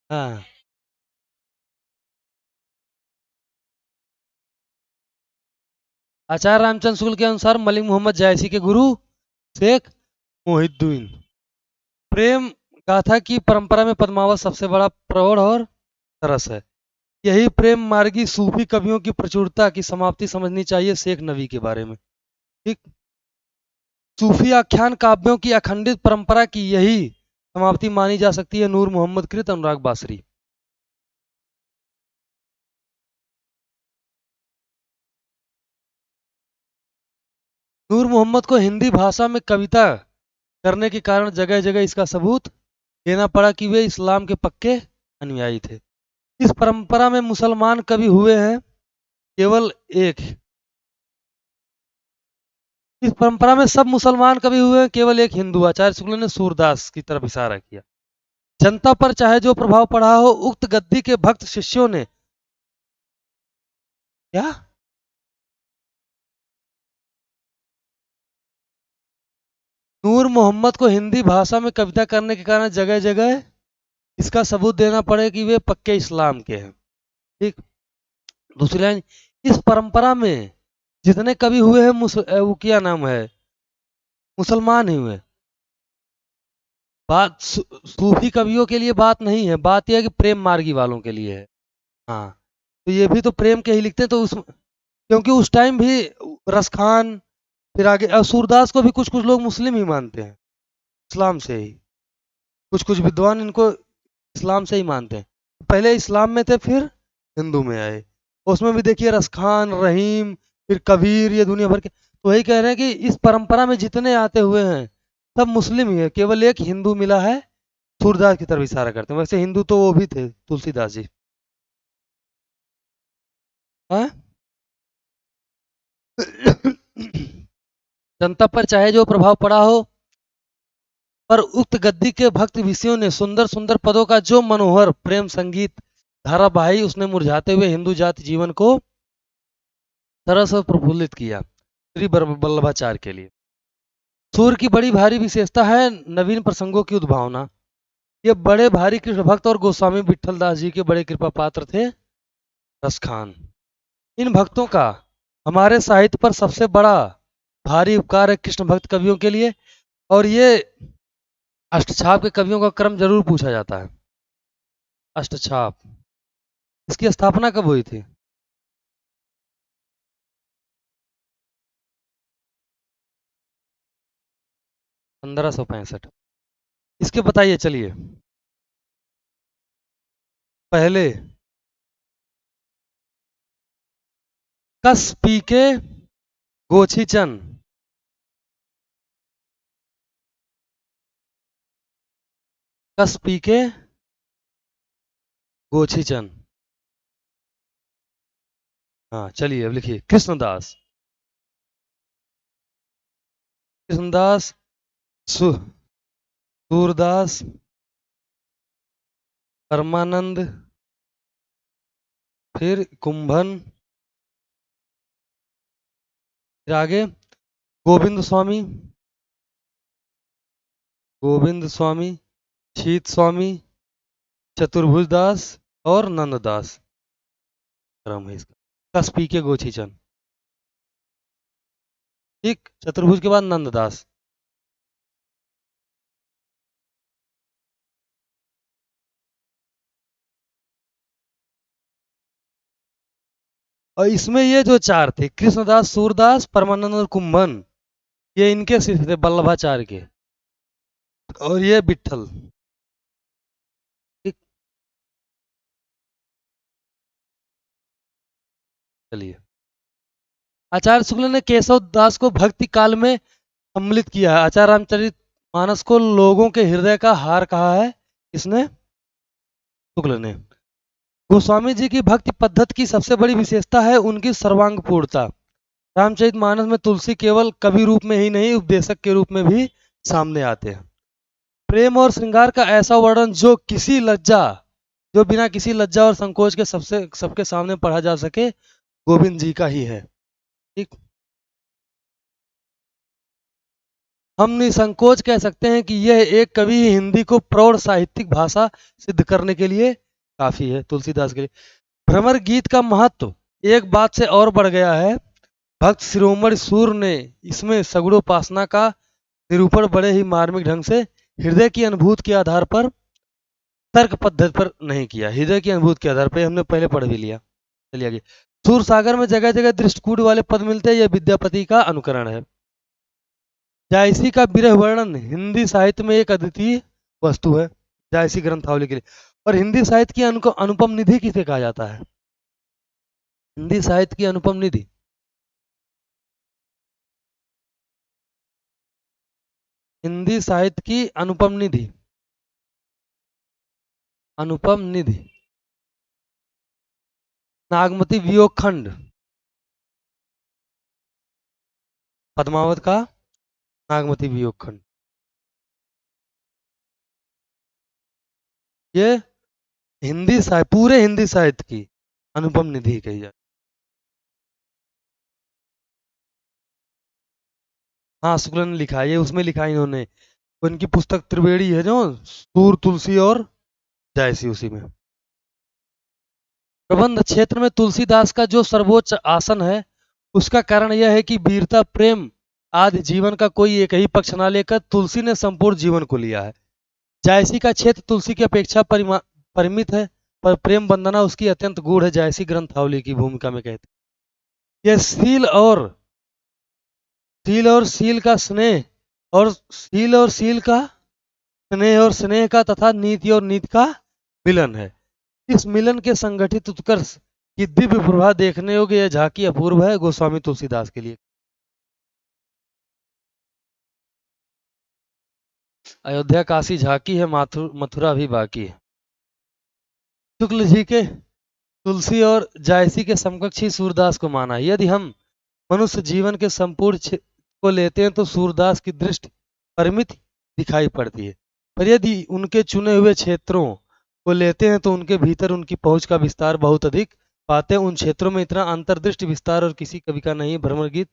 हाँ। आचार्य रामचंद्र शुक्ल के अनुसार मलिक मोहम्मद जायसी के गुरु शेख मोहिद्दीन। प्रेम गाथा की परंपरा में पद्मावत सबसे बड़ा प्रौढ़ और सरस है। यही प्रेम मार्गी सूफी कवियों की प्रचुरता की समाप्ति समझनी चाहिए शेख नबी के बारे में। ठीक। सूफी आख्यान काव्यों की अखंडित परंपरा की यही समाप्ति मानी जा सकती है नूर मोहम्मद कृत अनुराग बासरी। नूर मोहम्मद को हिंदी भाषा में कविता करने के कारण जगह जगह इसका सबूत देना पड़ा कि वे इस्लाम के पक्के अनुयायी थे। इस परंपरा में मुसलमान कवि हुए हैं केवल एक। इस परंपरा में सब मुसलमान कवि हुए हैं, केवल एक हिंदू। आचार्य शुक्ल ने सूरदास की तरफ इशारा किया। जनता पर चाहे जो प्रभाव पड़ा हो, उक्त गद्दी के भक्त शिष्यों ने क्या, नूर मोहम्मद को हिंदी भाषा में कविता करने के कारण जगह जगह इसका सबूत देना पड़े कि वे पक्के इस्लाम के हैं। ठीक। दूसरी लाइन, इस परंपरा में जितने कवि हुए हैं वो क्या नाम है, मुसलमान ही हुए। बात सूफी कवियों के लिए बात नहीं है, बात यह है कि प्रेम मार्गी वालों के लिए है। हाँ। तो ये भी तो प्रेम के ही लिखते हैं, तो उस, क्योंकि उस टाइम भी रसखान, फिर आगे सूरदास को भी कुछ कुछ लोग मुस्लिम ही मानते हैं, इस्लाम से ही। कुछ कुछ विद्वान इनको इस्लाम से ही मानते हैं। पहले इस्लाम में थे, फिर हिंदू में आए। उसमें भी देखिए रसखान, रहीम, फिर कबीर, ये दुनिया भर के। तो वही कह रहे हैं कि इस परंपरा में जितने आते हुए हैं सब मुस्लिम ही है, केवल एक हिंदू मिला है। सूरदास की तरफ इशारा करते हैं। वैसे हिंदू तो वो भी थे, तुलसीदास जी। हाँ? जनता पर चाहे जो प्रभाव पड़ा हो, पर उक्त गद्दी के भक्त विषयों ने सुंदर सुंदर पदों का जो मनोहर प्रेम संगीत धारावाही उसने मुरझाते हुए हिंदू जाति जीवन को तरस और प्रफुल्लित किया। श्री वल्लभाचार्य के लिए सूर की बड़ी भारी विशेषता है नवीन प्रसंगों की उद्भावना। ये बड़े भारी कृष्ण भक्त और गोस्वामी विठल दास जी के बड़े कृपा पात्र थे रसखान। इन भक्तों का हमारे साहित्य पर सबसे बड़ा भारी उपकार है कृष्ण भक्त कवियों के लिए। और ये अष्टछाप के कवियों का क्रम जरूर पूछा जाता है। अष्टछाप इसकी स्थापना कब हुई थी? 1565। इसके बताइए चलिए। पहले कस पी के गोछीचन, कस पी के गोछीचन। हाँ चलिए अब लिखिए कृष्णदास। कृष्णदास, सूरदास, परमानंद, फिर कुंभन, फिर आगे गोविंद स्वामी, गोविंद स्वामी, शीत स्वामी, चतुर्भुज दास और नंददास क्रम है इसका। कस पी के गोछीचन, ठीक। चतुर्भुज के बाद नंददास। और इसमें ये जो चार थे कृष्णदास, सूरदास, परमानंद और कुंभन, ये इनके शिष्य थे वल्लभाचार्य के। और ये विठल, ठीक। चलिए आचार्य शुक्ल ने केशव दास को भक्ति काल में सम्मिलित किया है। आचार्य रामचरित मानस को लोगों के हृदय का हार कहा है किसने? शुक्ल ने। गोस्वामी जी की भक्ति पद्धति की सबसे बड़ी विशेषता है उनकी सर्वांग पूर्णता। रामचरित मानस में तुलसी केवल कवि रूप में ही नहीं उपदेशक के रूप में भी सामने आते हैं। प्रेम और श्रृंगार का ऐसा वर्णन जो बिना किसी लज्जा और संकोच के सबके सामने पढ़ा जा सके, गोविंद जी का ही है, ठीक। हम निसंकोच कह सकते हैं कि यह एक कवि हिंदी को प्रौढ़ साहित्यिक भाषा सिद्ध करने के लिए काफी है। तुलसीदास के लिए भ्रमर गीत का महत्व एक बात से और बढ़ गया है। भक्त शिरोमणि सूर ने इसमें सगुणोपासना का निरूपण बड़े ही मार्मिक ढंग से हृदय की अनुभूति के आधार पर, तर्क पद्धति पर नहीं किया। हृदय की अनुभूति के आधार पर हमने पहले पढ़ भी लिया। चलिए आगे। सूर सागर में जगह जगह दृष्टिकूट वाले पद मिलते हैं, यह विद्यापति का अनुकरण है। जायसी का विरह वर्णन हिंदी साहित्य में एक अद्वितीय वस्तु है। जायसी ग्रंथावली के लिए। और हिंदी साहित्य की अनुपम निधि किसे कहा जाता है? हिंदी साहित्य की अनुपम निधि, हिंदी साहित्य की अनुपम निधि, अनुपम निधि नागमती वियोग खंड, पद्मावत का नागमती वियोग खंड, ये पूरे हिंदी साहित्य की अनुपम निधि कही जाती। हाँ शुक्ल ने लिखा है, ये उसमें लिखा है इन्होंने। उनकी पुस्तक त्रिवेणी है जो सूर, तुलसी और जायसी, उसी में। प्रबंध क्षेत्र में तुलसीदास का जो सर्वोच्च आसन है उसका कारण यह है कि वीरता, प्रेम आदि जीवन का कोई एक ही पक्ष ना लेकर तुलसी ने संपूर्ण जीवन को लिया है। जायसी का क्षेत्र तुलसी की अपेक्षा परिमित है, पर प्रेम वंदना उसकी अत्यंत गूढ़ है। जायसी ग्रंथावली की भूमिका में कहते हैं यह शील का स्नेह और शील का स्नेह और स्नेह का तथा नीति और नीति का मिलन है। इस मिलन के संगठित उत्कर्ष की दिव्य प्रभा देखने योग्य यह झांकी अपूर्व है गोस्वामी तुलसीदास के लिए। अयोध्या काशी झांकी है, मथुरा भी बाकी है। शुक्ल जी के तुलसी और जायसी के समकक्ष ही सूरदास को माना। यदि हम मनुष्य जीवन के संपूर्ण को लेते हैं तो सूरदास की दृष्टि परिमित दिखाई पड़ती है। पर यदि उनके चुने हुए क्षेत्रों को लेते हैं तो उनके भीतर उनकी पहुंच का विस्तार बहुत अधिक पाते हैं। उन क्षेत्रों में इतना अंतर्दृष्टि विस्तार और किसी कवि का नहीं। भ्रमर गीत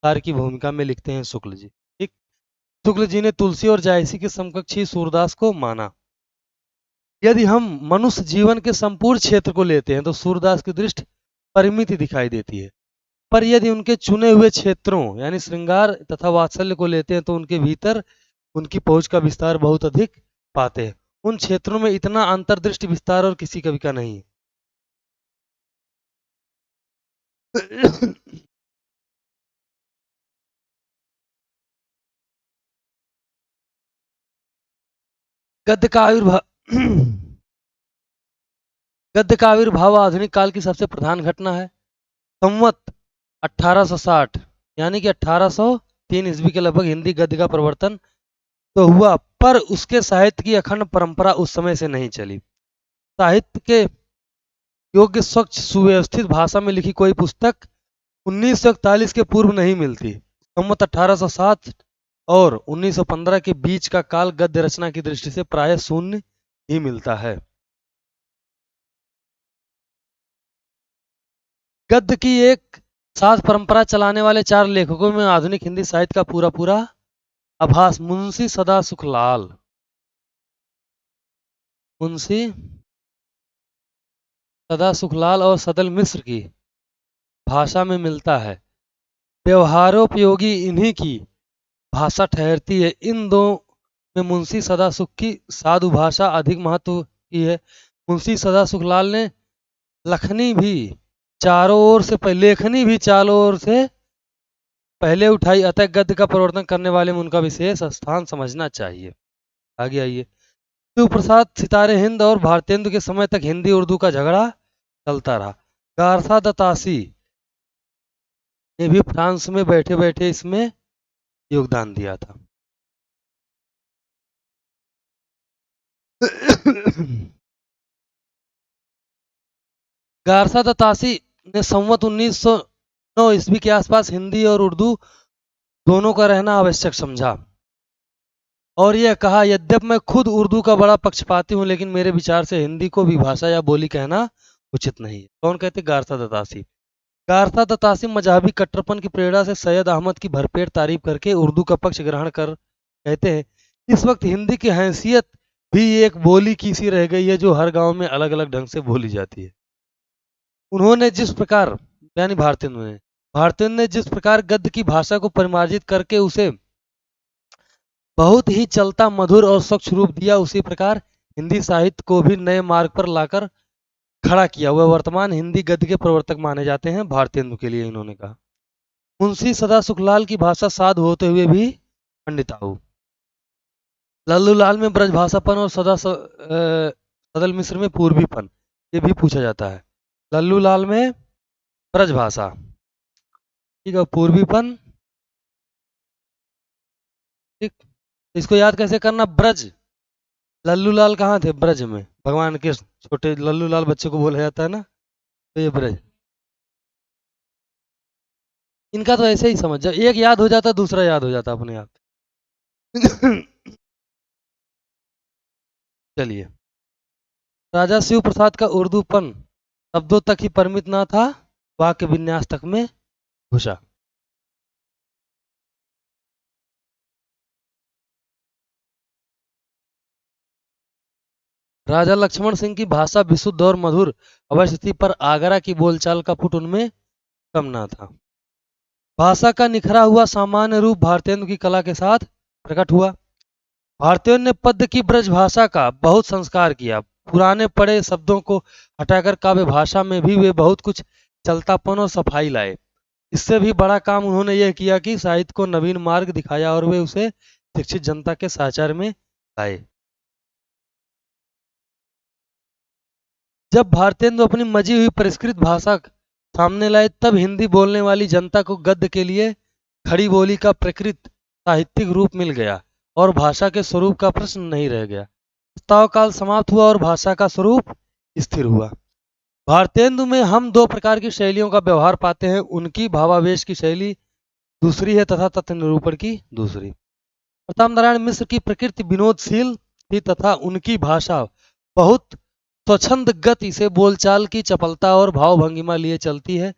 कार की भूमिका में लिखते हैं शुक्ल जी। ठीक। शुक्ल जी ने तुलसी और जायसी के समकक्षी सूरदास को माना। यदि हम मनुष्य जीवन के संपूर्ण क्षेत्र को लेते हैं तो सूरदास की दृष्टि परिमिति दिखाई देती है। पर यदि उनके चुने हुए क्षेत्रों यानी श्रृंगार तथा वात्सल्य को लेते हैं तो उनके भीतर उनकी पहुंच का विस्तार बहुत अधिक पाते हैं। उन क्षेत्रों में इतना अंतर्दृष्टि विस्तार और किसी कवि का नहीं है। गद्य का आविर्भाव गद्य का आविर्भाव आधुनिक काल की सबसे प्रधान घटना है। संवत 1860 यानी कि 1803 ईस्वी के लगभग हिंदी गद्य का प्रवर्तन तो हुआ, पर उसके साहित्य की अखंड परंपरा उस समय से नहीं चली। साहित्य के योग्य स्वच्छ सुव्यवस्थित भाषा में लिखी कोई पुस्तक 1941 के पूर्व नहीं मिलती। संवत 1807 और 1915 के बीच का काल गद्य रचना की दृष्टि से प्राय शून्य ही मिलता है। गद्य की एक साथ परंपरा चलाने वाले 4 लेखकों में आधुनिक हिंदी साहित्य का पूरा पूरा आभास मुंशी सदासुखलाल और सदल मिश्र की भाषा में मिलता है। व्यवहारोपयोगी इन्हीं की भाषा ठहरती है। इन दो में मुंशी सदासुख की साधु भाषा अधिक महत्व की है। मुंशी सदासुखलाल ने लेखनी भी चारों ओर से पहले उठाई, अतः गद्य का प्रवर्तन करने वाले में उनका विशेष स्थान समझना चाहिए। आगे आइए। शिव प्रसाद सितारे हिंद और भारतेंदु के समय तक हिंदी उर्दू का झगड़ा चलता रहा। गारसा दतासी ने भी फ्रांस में बैठे बैठे इसमें योगदान दिया था। गारसा दतासी ने संवत 1909 ईस्वी के आसपास हिंदी और उर्दू दोनों का रहना आवश्यक समझा और यह कहा, यद्यप मैं खुद उर्दू का बड़ा पक्षपाती हूं लेकिन मेरे विचार से हिंदी को भी भाषा या बोली कहना उचित नहीं है। कौन कहते? गारसा दतासी। गारसा दतासी मजहबी कट्टरपन की प्रेरणा से सैयद अहमद की भरपेट तारीफ करके उर्दू का पक्ष ग्रहण कर कहते हैं, इस वक्त हिंदी की हैसियत भी एक बोली की सी रह गई है जो हर गांव में अलग अलग ढंग से बोली जाती है। उन्होंने जिस प्रकार यानी भारतेंदु ने जिस प्रकार गद्य की भाषा को परिमार्जित करके उसे बहुत ही चलता मधुर और स्वच्छ रूप दिया, उसी प्रकार हिंदी साहित्य को भी नए मार्ग पर लाकर खड़ा किया। वह वर्तमान हिंदी गद्य के प्रवर्तक माने जाते हैं। भारतेंदु के लिए इन्होंने कहा। मुंशी सदासुखलाल की भाषा साधु होते हुए भी पंडिताऊ। लल्लू लाल में ब्रजभाषापन और सदल मिश्र में पूर्वीपन, ये भी पूछा जाता है। लल्लू लाल में ब्रजभाषा, ठीक है, पूर्वीपन, ठीक। इसको याद कैसे करना? ब्रज, लल्लू लाल कहाँ थे? ब्रज में। भगवान के छोटे लल्लू लाल बच्चे को बोला जाता है ना, तो ये ब्रज। इनका तो ऐसे ही समझ जाओ, एक याद हो जाता दूसरा याद हो जाता अपने आप। चलिए। राजा शिव प्रसाद का उर्दूपन शब्दों तक ही परिमित ना था, वाक्य विन्यास तक में घुसा। राजा लक्ष्मण सिंह की भाषा विशुद्ध और मधुर अवश्य थी, पर आगरा की बोलचाल का फुट उनमें कम ना था। भाषा का निखरा हुआ सामान्य रूप भारतेंदु की कला के साथ प्रकट हुआ। भारतेंदु ने पद्य की ब्रज भाषा का बहुत संस्कार किया। पुराने पड़े शब्दों को हटाकर काव्य भाषा में भी वे बहुत कुछ चलतापन और सफाई लाए। इससे भी बड़ा काम उन्होंने यह किया कि साहित्य को नवीन मार्ग दिखाया और वे उसे शिक्षित जनता के साचार में लाए। जब भारतेंदु अपनी मजी हुई परिष्कृत भाषा सामने लाए तब हिंदी बोलने वाली जनता को गद्य के लिए खड़ी बोली का प्रकृत साहित्यिक रूप मिल गया और भाषा के स्वरूप का प्रश्न नहीं रह गया। प्रस्ताव काल समाप्त हुआ और भाषा का स्वरूप स्थिर हुआ। भारतेंदु में हम 2 प्रकार की शैलियों का व्यवहार पाते हैं। उनकी भावावेश की शैली दूसरी है तथा तथ्य निरूपण की दूसरी। प्रताप नारायण मिश्र की प्रकृति विनोदशील थी तथा उनकी भाषा बहुत स्वच्छंद गति से बोलचाल की चपलता और भाव भंगिमा लिए चलती है।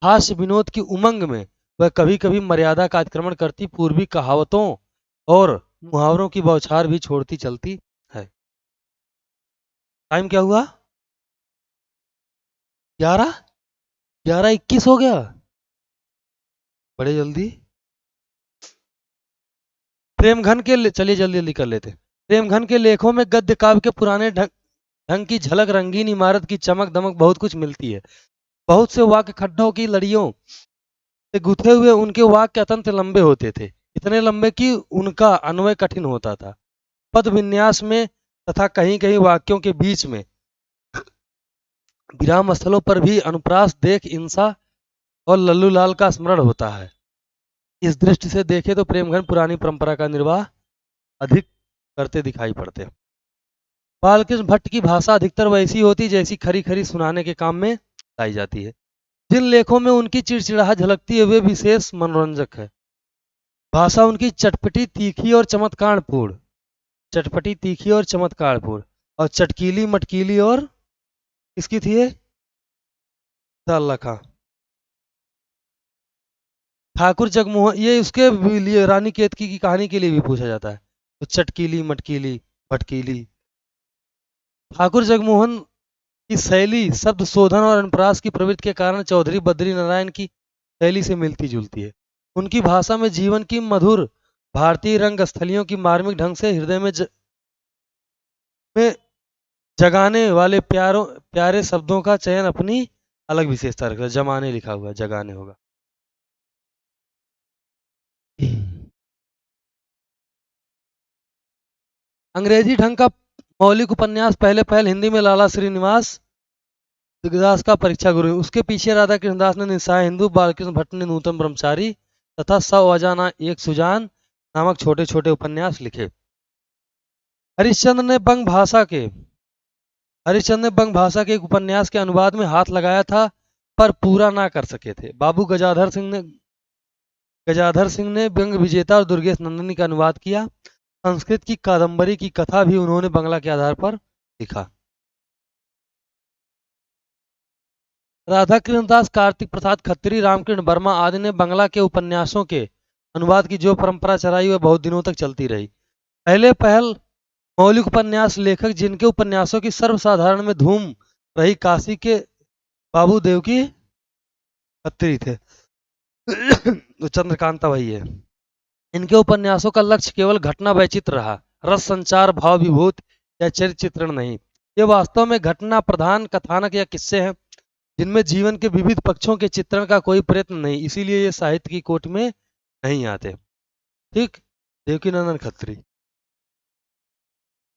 हास्य विनोद की उमंग में वह कभी कभी मर्यादा का अतिक्रमण करती पूर्वी कहावतों और मुहावरों की बौछार भी छोड़ती चलती है। टाइम क्या हुआ? 11, 11:21 हो गया, बड़े जल्दी। प्रेमघन के चलिए जल्दी जल्दी कर लेते। प्रेमघन के लेखों में गद्य काव्य के पुराने ढंग ढंग की झलक, रंगीन इमारत की चमक दमक बहुत कुछ मिलती है। बहुत से वाक्य खड्डों की लड़ियों से गुथे हुए उनके वाक्य अत्यंत लंबे होते थे, इतने लंबे कि उनका अन्वय कठिन होता था। पद विन्यास में तथा कहीं कहीं वाक्यों के बीच में विराम स्थलों पर भी अनुप्रास देख इंसा और लल्लू लाल का स्मरण होता है। इस दृष्टि से देखे तो प्रेमघन पुरानी परंपरा का निर्वाह अधिक करते दिखाई पड़ते। बालकृष्ण भट्ट की भाषा अधिकतर वैसी होती जैसी खरी खरी सुनाने के काम में लाई जाती है। जिन लेखों में उनकी चिड़चिड़ाहट झलकती है वे विशेष मनोरंजक है। भाषा उनकी चटपटी तीखी और चमत्कारपूर्ण, चटपटी तीखी और चमत्कारपूर्ण, और चटकीली मटकीली और किसकी थी ये? अल्लाह खां ठाकुर जगमोहन, ये उसके लिए रानी केतकी की कहानी के लिए भी पूछा जाता है। तो चटकीली मटकीली भटकीली। ठाकुर जगमोहन की शैली शब्द शोधन और अनुप्रास की प्रवृत्ति के कारण चौधरी बद्री नारायण की शैली से मिलती जुलती है। उनकी भाषा में जीवन की मधुर भारतीय रंग स्थलियों की मार्मिक ढंग से हृदय में जगाने वाले प्यारे शब्दों का चयन अपनी अलग विशेषता रखता है। जमाने लिखा हुआ है, जगाने होगा। अंग्रेजी ढंग का मौलिक उपन्यास पहले पहल हिंदी में लाला श्रीनिवास दिग्दास का परीक्षा गुरु, उसके पीछे राधा कृष्णदास ने निस्सहाय हिंदू, बालकृष्ण भट्ट ने नूतन ब्रह्मचारी तथा सवाजाना एक सुजान नामक छोटे छोटे उपन्यास लिखे। हरिश्चंद्र ने बंग भाषा के एक उपन्यास के अनुवाद में हाथ लगाया था पर पूरा ना कर सके थे। बाबू गजाधर सिंह ने बंग विजेता और दुर्गेश नंदिनी का अनुवाद किया। संस्कृत की कादम्बरी की कथा भी उन्होंने बंगला के आधार पर लिखा। राधा कृष्णदास, कार्तिक प्रसाद खत्री, रामकृष्ण वर्मा आदि ने बंगला के उपन्यासों के अनुवाद की जो परंपरा चलाई वह बहुत दिनों तक चलती रही। पहले पहल मौलिक उपन्यास लेखक जिनके उपन्यासों की सर्वसाधारण में धूम रही काशी के बाबू देवकी खत्री थे। तो चंद्रकांता वही है। इनके उपन्यासों का लक्ष्य केवल घटना वैचित्र रहा, रस संचार, भाव विभूत या चरित्र चित्रण नहीं। ये वास्तव में घटना प्रधान कथानक या किस्से हैं जिनमें जीवन के विविध पक्षों के चित्रण का कोई प्रयत्न नहीं, इसीलिए ये साहित्य की कोट में नहीं आते। ठीक, देवकीनंदन खत्री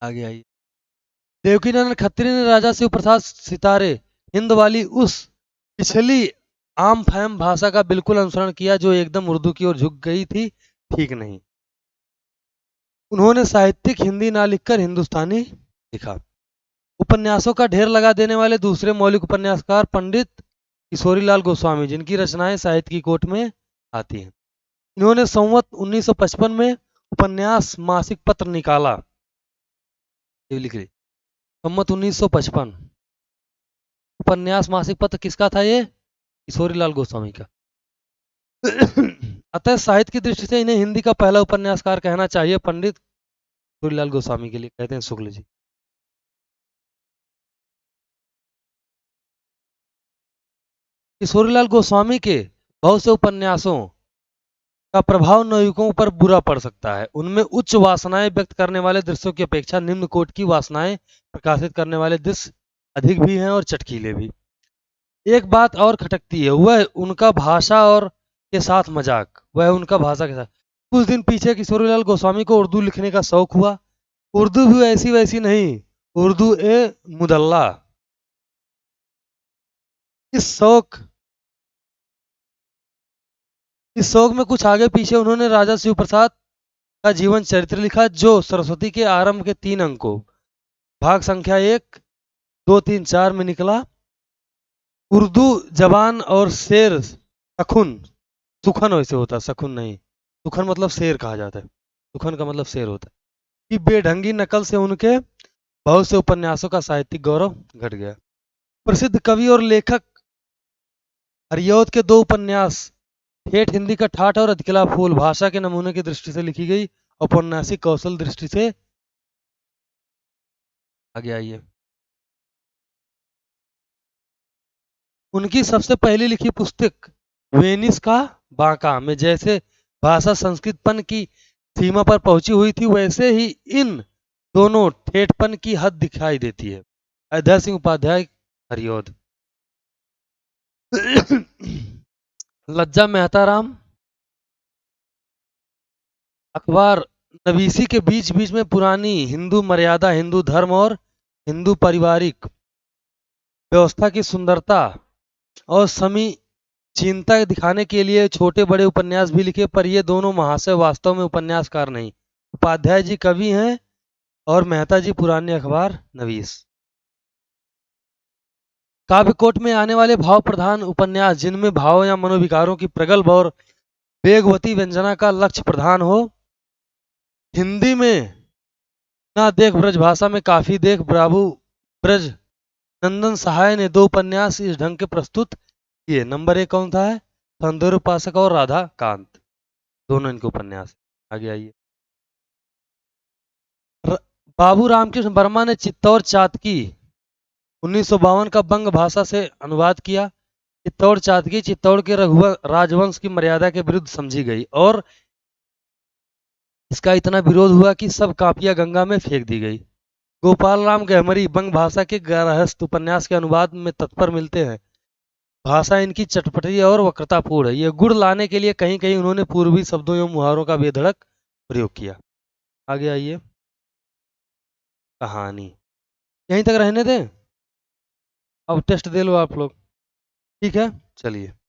आगे आइए। देवकीनंदन खत्री ने राजा शिव प्रसाद सितारे हिंद वाली उस पिछली आम फैम भाषा का बिल्कुल अनुसरण किया जो एकदम उर्दू की ओर झुक गई थी। ठीक नहीं, उन्होंने साहित्यिक हिंदी ना लिखकर हिंदुस्तानी लिखा। उपन्यासों का ढेर लगा देने वाले दूसरे मौलिक उपन्यासकार पंडित किशोरीलाल गोस्वामी, जिनकी रचनाएं साहित्य की कोट में आती हैं। इन्होंने संवत 1955 में उपन्यास मासिक पत्र निकाला। ये लिख रही संवत 1955 उपन्यास मासिक पत्र किसका था? ये किशोरीलाल गोस्वामी का। अतः साहित्य की दृष्टि से इन्हें हिंदी का पहला उपन्यासकार कहना चाहिए। पंडित किशोरीलाल गोस्वामी के लिए कहते हैं शुक्ल जी। किशोरीलाल गोस्वामी के बहुत से उपन्यासों का प्रभाव नवयुवकों पर बुरा पड़ सकता है। उनमें उच्च वासनाएं व्यक्त करने वाले दृश्यों की अपेक्षा निम्न कोटि की वासनाएं प्रकाशित करने वाले दृश्य अधिक भी हैं और चटकीले भी। एक बात और खटकती है, वह उनका भाषा और के साथ मजाक। कुछ दिन पीछे किशोरीलाल गोस्वामी को उर्दू लिखने का शौक हुआ। उर्दू भी ऐसी वैसी नहीं, उर्दू ए मुदल्ला। इस शौक में कुछ आगे पीछे उन्होंने राजा शिव प्रसाद का जीवन चरित्र लिखा जो सरस्वती के आरंभ के 3 अंकों भाग संख्या 1, 2, 3, 4 में निकला। उर्दू जबान और शेर सुखन वैसे होता, सखुन नहीं, सुखन मतलब शेर कहा जाता है। सुखन का मतलब शेर होता है, कि बेढंगी नकल से उनके बहुत से उपन्यासों का साहित्यिक गौरव घट गया। प्रसिद्ध कवि और लेखक हरिऔध के दो उपन्यास ठेठ हिंदी का ठाठ और अधकिला फूल भाषा के नमूने की दृष्टि से लिखी गई, औपन्यासिक कौशल दृष्टि से आगे आइए। उनकी सबसे पहली लिखी पुस्तक वेनिस का बांका में जैसे भाषा संस्कृतपन की सीमा पर पहुंची हुई थी, वैसे ही इन दोनों ठेठपन की हद दिखाई देती है। अयोध्या सिंह उपाध्याय, हरिऔध। लज्जा मेहताराम अखबार नवीसी के बीच बीच में पुरानी हिंदू मर्यादा, हिंदू धर्म और हिंदू पारिवारिक व्यवस्था की सुंदरता और समीचीनता दिखाने के लिए छोटे बड़े उपन्यास भी लिखे, पर ये दोनों महाशय वास्तव में उपन्यासकार नहीं। उपाध्याय जी कवि हैं और मेहता जी पुराने अखबार नवीस। काव्यकोट में आने वाले भाव प्रधान उपन्यास जिनमें भावों या मनोविकारों की प्रगल्भ और वेगवती व्यंजना का लक्ष्य प्रधान हो। हिंदी में ना देख ब्रज भाषा में काफी देख बाबू ब्रज नंदन सहाय ने दो उपन्यास इस ढंग के प्रस्तुत किए। नंबर 1 कौन था है? सौंदर्य उपासक और राधा कांत, दोनों इनके उपन्यास। आगे आइए। बाबू रामकृष्ण वर्मा ने चित्तौड़ चातकी 1952 का बंग भाषा से अनुवाद किया। चित्तौड़ चातकी चित्तौड़ के रघुवर राजवंश की मर्यादा के विरुद्ध समझी गई और इसका इतना विरोध हुआ कि सब कापियां गंगा में फेंक दी गई। गोपाल राम गहमरी बंग भाषा के गारहस्थ उपन्यास के अनुवाद में तत्पर मिलते हैं। भाषा इनकी चटपटी और वक्रतापूर्ण है। ये गुण लाने के लिए कहीं कहीं उन्होंने पूर्वी शब्दों एवं मुहावरों का बेधड़क प्रयोग किया। आगे आइए। कहानी यहीं तक रहने दें, अब टेस्ट दे लो आप लोग, ठीक है? चलिए।